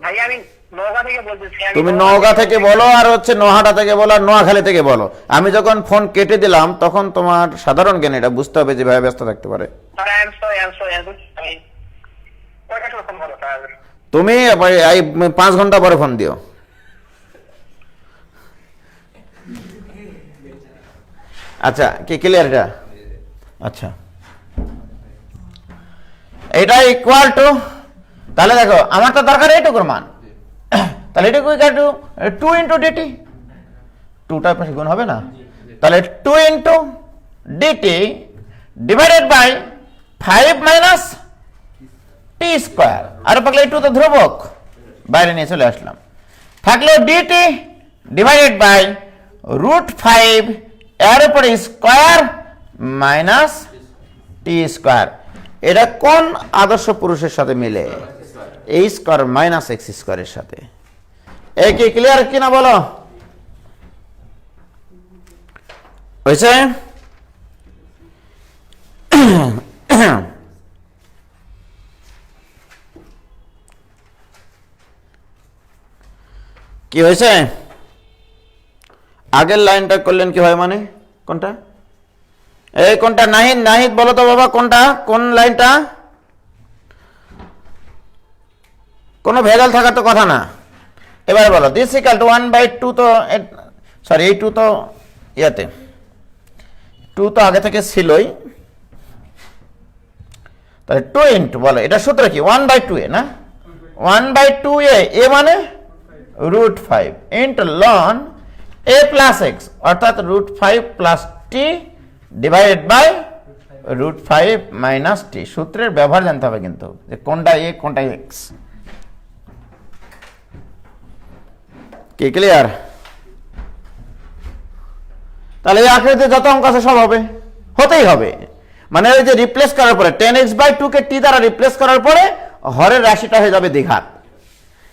ভাই আমি নওগাঁ থেকে বলতেছি। তুমি নওগাঁ থেকে বলো, আর হচ্ছে নোহাটা থেকে বলো, আর নোয়াখালী থেকে বলো। আমি যখন ফোন কেটে দিলাম তখন তোমার সাধারণ জ্ঞান এটা বুঝতে হবে যেভাবে ব্যস্ত থাকতে পারে। স্যার আই এম সরি আমি কয়টা সময় ফোন করো স্যার? তুমি এই 5 ঘন্টা পরে ফোন দিও। আচ্ছা, কি ক্লিয়ার এটা? আচ্ছা, এটা ইকুয়াল টু, তাহলে দেখো আমার তো দরকার এইটুকুর মান, তাহলে এটুকু ইকুয়াল টু 2 ইন্টু ডিটি। 2টার পাশে গুণ হবে না, তাহলে 2 into dt divided by 5 minus t square. আর পাকলে এই 2 তো ধ্রুবক, বাইরে নিয়ে চলে আসলাম। থাকলো ডিটি ডিভাইডেড বাই √5 এর উপরে স্কোয়ার মাইনাস টি স্কোয়ার। এটা কোন আদর্শ পুরুষের সাথে মিলে? এই স্কোয়ার মাইনাস এক্স স্কোয়ারের সাথে। এই কি ক্লিয়ার কিনা বলো? হয়েছে? কি হয়েছে? আগের লাইনটা করলেন কি হয় মানে? কোনটা? এই কোনটা? নাহিদ, নাহিদ বলো তো বাবা, কোনটা, কোন লাইনটা? কোনো ভেজাল থাকার তো কথা না। এবার বলো, দিস ইকুয়াল টু 1/2 তো, সরি এই 2 তো ইয়াতে 2 তো আগে থেকে ছিলই, তাহলে 2 ইন্টু, বলো এটা সূত্র কি? 1/2 এ না, 1/2 এ মানে √5 ইন্টু লন a প্লাস এক্স, অর্থাৎ √5 plus t divided by √5 minus t. সূত্রের ব্যবহার জানতে হবে কিন্তু, যে কোনটা এ কোনটা এক্স। কি ক্লিয়ার? তাহলে এই আকৃতিতে যত অঙ্ক আছে সব হবে, হতেই হবে। মানে ওই যে রিপ্লেস করার পরে 10x/2 কে টি দ্বারা রিপ্লেস করার পরে হরের রাশিটা হয়ে যাবে দ্বিঘাত।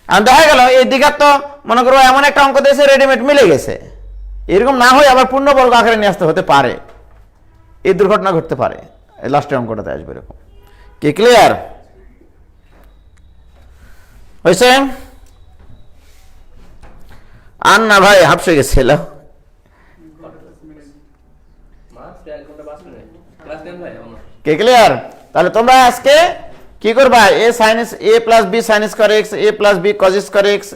আর দেখা গেল এই দ্বিঘাত তো মনে করো এমন একটা অঙ্ক দিয়েছে রেডিমেড মিলে গেছে, এরকম না হয়ে আবার পূর্ণবর্গ আকারে নিয়ে আসতে হতে পারে, এই দুর্ঘটনা ঘটতে পারে। লাস্টের অঙ্কটাতে আসবে এরকম। কি ক্লিয়ার? হয়েছে? আর না ভাই, হাফসে গেছিল। কে ক্লিয়ার? তাহলে তোমরা আজকে কি করবা? A sine a plus b sine square x, a plus b cos square x,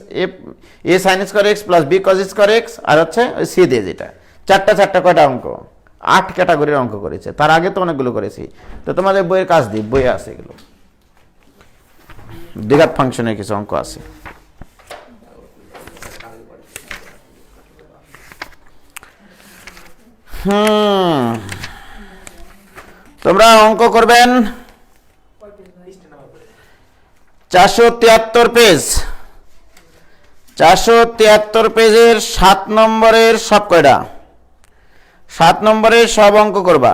a sine square x plus b cos square x, আর হচ্ছে ওই সি দিয়ে যেটা চারটা কয়টা অঙ্ক? 8 ক্যাটাগরির অঙ্ক করেছে। তার আগে তো অনেকগুলো করেছি। তো তোমাদের বইয়ের কাজ দিই, বইয়ে আছে এগুলো, দ্বিঘাত ফাংশনের কিছু অঙ্ক আছে। তোমরা অঙ্ক করবেন 473 পেজ, 473 পেজের 7 নম্বরের সব কয়টা? 7 নম্বরের সব অঙ্ক করবা।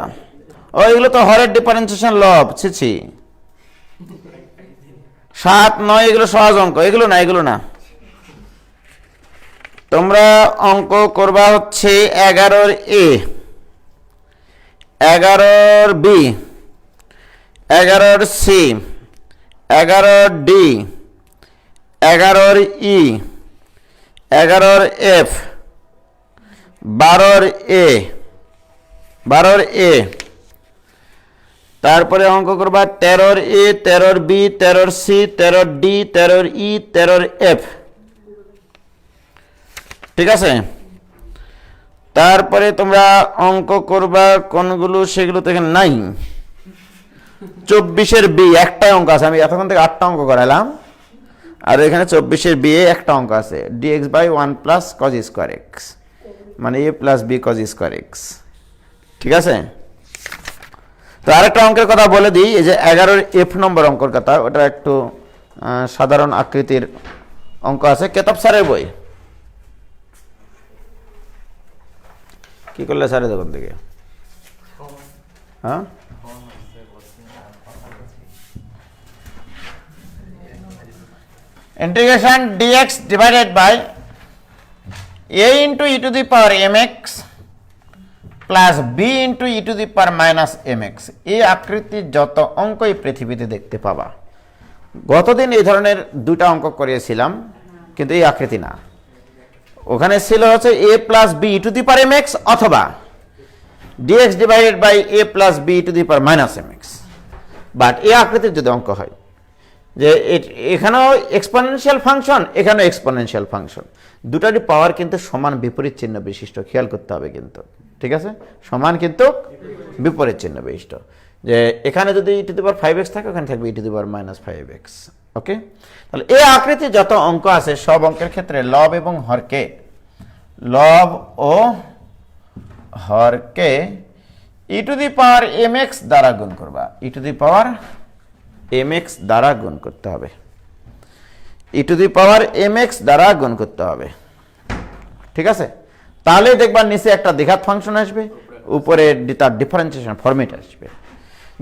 ওইগুলো তো হরের ডিফারেন্সিয়েশন লব, ছি 7, 9 এগুলো সহজ অঙ্ক, এগুলো না, এগুলো না। তোমরা অঙ্ক করবা হচ্ছে 11 এ, 11 বি, 11 সি, 11 ডি, 11 ই, 11 এফ, 12 এ, 12 এ। তারপরে অঙ্ক করবা 13 এ, 13 বি, 13 সি, 13 ডি, 13 ই, 13 এফ। ঠিক আছে? তারপরে তোমরা অঙ্ক করবা কোনগুলো, সেগুলো তো এখানে নাই। 24 বি একটাই অঙ্ক আছে, আমি এতক্ষণ থেকে 8টা অঙ্ক করালাম, আর এখানে 24 বি একটা অঙ্ক আছে, dx by 1 plus cos square x, মানে a plus b cos square x. ঠিক আছে? তো আরেকটা অঙ্কের কথা বলে দিই, এই যে 11 এফ নম্বর অঙ্কের কথা, ওটা একটু সাধারণ আকৃতির অঙ্ক আছে, কেতাব স্যারের বই। কি করলে স্যারের দোকান থেকে? হ্যাঁ, integration dx divided by a into e to the power mx plus b into e to the power minus m x, এই আকৃতির যত অঙ্কই পৃথিবীতে দেখতে পাবা। গতদিন এই ধরনের দুটা অঙ্ক করিয়েছিলাম, কিন্তু এই আকৃতি না। ওখানে ছিল হচ্ছে a plus b e to the power m x অথবা dx divided by a plus b to the power minus m x. But এই আকৃতির যদি অঙ্ক হয় যে এখানেও এক্সপোনেনশিয়াল ফাংশন, এখানেও এক্সপোনেনশিয়াল ফাংশন, দুটারই পাওয়ার কিন্তু সমান বিপরীত চিহ্ন বিশিষ্ট, খেয়াল করতে হবে কিন্তু, ঠিক আছে? সমান কিন্তু বিপরীত চিহ্ন বিশিষ্ট, যে এখানে যদি ই টু দি পাওয়ার 5x থাকে, ওখানে থাকবে ই to the power minus 5x। ওকে, তাহলে এই আকৃতির যত অঙ্ক আছে সব অঙ্কের ক্ষেত্রে লব এবং হরকে, লব ও হরকে e to the power m x দ্বারা গুণ করবা, e to the power m x দ্বারা গুণ করতে হবে, e to the power m x দ্বারা গুণ করতে হবে, ঠিক আছে? তাহলে দেখবা নিচে একটা দ্বিঘাত ফাংশন আসবে, উপরে তার ডিফারেন্সিয়েশন ফরম্যাট আসবে।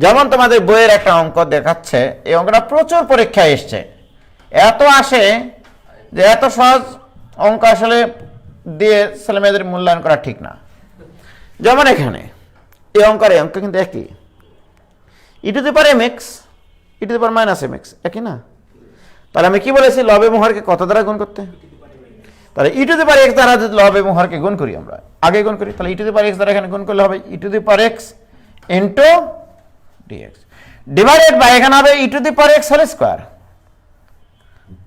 যেমন তোমাদের বইয়ের একটা অঙ্ক দেখাচ্ছে, এই অঙ্কটা প্রচুর পরীক্ষায় এসছে, এত আসে যে এত সহজ অঙ্ক আসলে দিয়ে ছেলেমেয়েদের মূল্যায়ন করা ঠিক না। যেমন এখানে এই অঙ্ক কিন্তু একই, e to the power m x e to the power minus m x, একই না? তাহলে আমি কি বলেছি, লব এবং হরকে কত দ্বারা গুণ করতে? তাহলে e to the power x দ্বারা যদি লব এবং হরকে গুণ করি, আমরা আগে গুণ করি, তাহলে e to the power x দ্বারা এখানে গুণ করলে হবে e to the power x into dx divided by এখানে হবে e to the power x whole square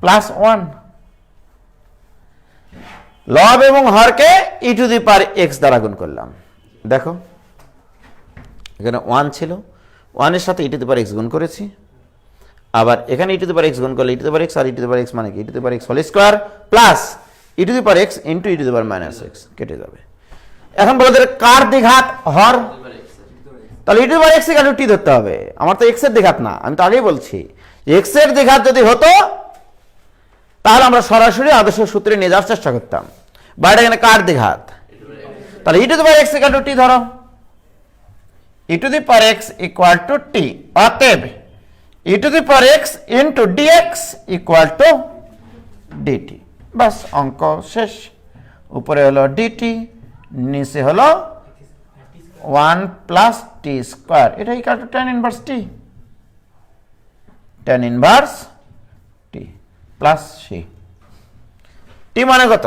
plus 1। লব এবং হরকে e to the power x দ্বারা গুণ করলাম, দেখো এখানে 1 ছিল, 1 এর সাথে ই টু দি পাওয়ার এক্স গুণ করেছি, আবার এখানে ই টু দি পাওয়ার এক্স গুণ করলে e to the power x, আর e to the power x মানে কি, e to the power x whole square plus e to the power x into e to the power minus x, কেটে যাবে। এখন বলতে কার দ্বিঘাত? হর। তাহলে e to the power x equal to t ধরতে হবে, আমার তো এক্স এর দ্বিঘাত না, আমি তো আগেই বলছি এক্স এর দ্বিঘাত যদি হতো তাহলে আমরা সরাসরি আদর্শ সূত্রে নিয়ে যাওয়ার চেষ্টা করতাম, বাট এখানে কার দ্বিঘাত? তাহলে e to the power x equal to t ধরো, e to the power x equal to t, অতএব e to the power x into dx equal to dt. বাস, অঙ্ক শেষ। উপরে হলো ডিটি, নিচে হলো 1 প্লাস টি স্কোয়ার, এটা equal to tan inverse t, tan inverse t plus c. T মানে কত?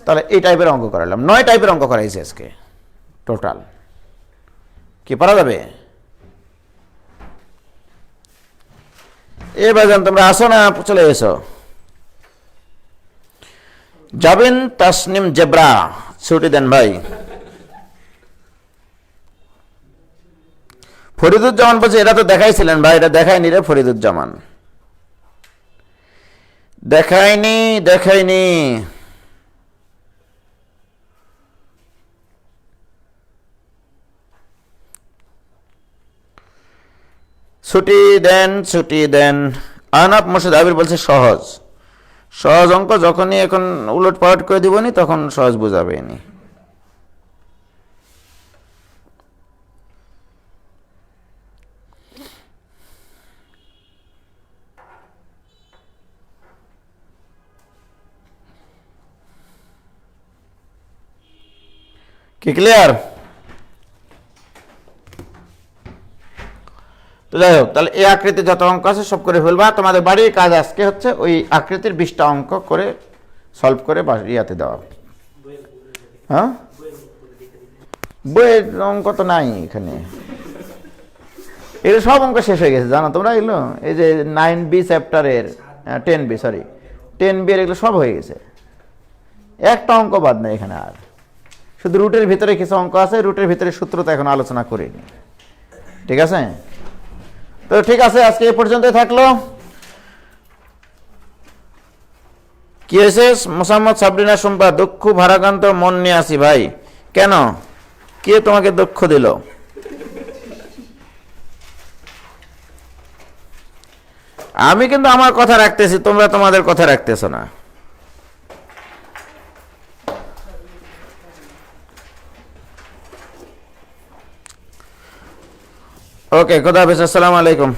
তাহলে এই টাইপের অঙ্ক করালাম, 9 টাইপের অঙ্ক করাইছি আজকে টোটাল। কি পারা যাবে? এ ভাইজান তোমরা আসো না চলে এসো? যাবেন তাসনিম জেব্রা, ছুটি দেন ভাই। ফরিদুজ্জামান বলছে এটা তো দেখাইছিলেন ভাই, এটা দেখায়নি রে ফরিদুজ্জামান, দেখায়নি। ছুটি দেন। আনাপ মোর্শেদ আবির বলছে সহজ অঙ্ক যখনই এখন উলট পালট করে দিবনি তখন সহজ বোঝাবে নি। কি ক্লিয়ার? তো যাই হোক, তাহলে এই আকৃতির যত অঙ্ক আছে সব করে ফেলবা। তোমাদের বাড়ির কাজ আজকে হচ্ছে ওই আকৃতির 20টা অঙ্ক করে সলভ করে ইয়াতে দেওয়া। হ্যাঁ, বইয়ের অঙ্ক তো নাই এখানে, এগুলো সব অঙ্ক শেষ হয়ে গেছে জানো তোমরা। এগুলো এই যে 9B চ্যাপ্টারের 10B এর এগুলো সব হয়ে গেছে, একটা অঙ্ক বাদ নেই এখানে। আর শুধু রুটের ভিতরে কিছু অঙ্ক আছে, রুটের ভিতরে সূত্র তো এখন আলোচনা করিনি, ঠিক আছে? তো ঠিক আছে, আজকে এই পর্যন্তই থাকলো। কি হয়েছে? মোসাম্মদ সাবরিনা সুম্পা, দুঃখ ভারাক্রান্ত মন নিয়ে আসি ভাই। কেন, কে তোমাকে দুঃখ দিল? আমি কিন্তু আমার কথা রাখতেছি, তোমরা তোমাদের কথা রাখতেছ না। ওকে, খোদা হাফেজ, আসসালামু আলাইকুম।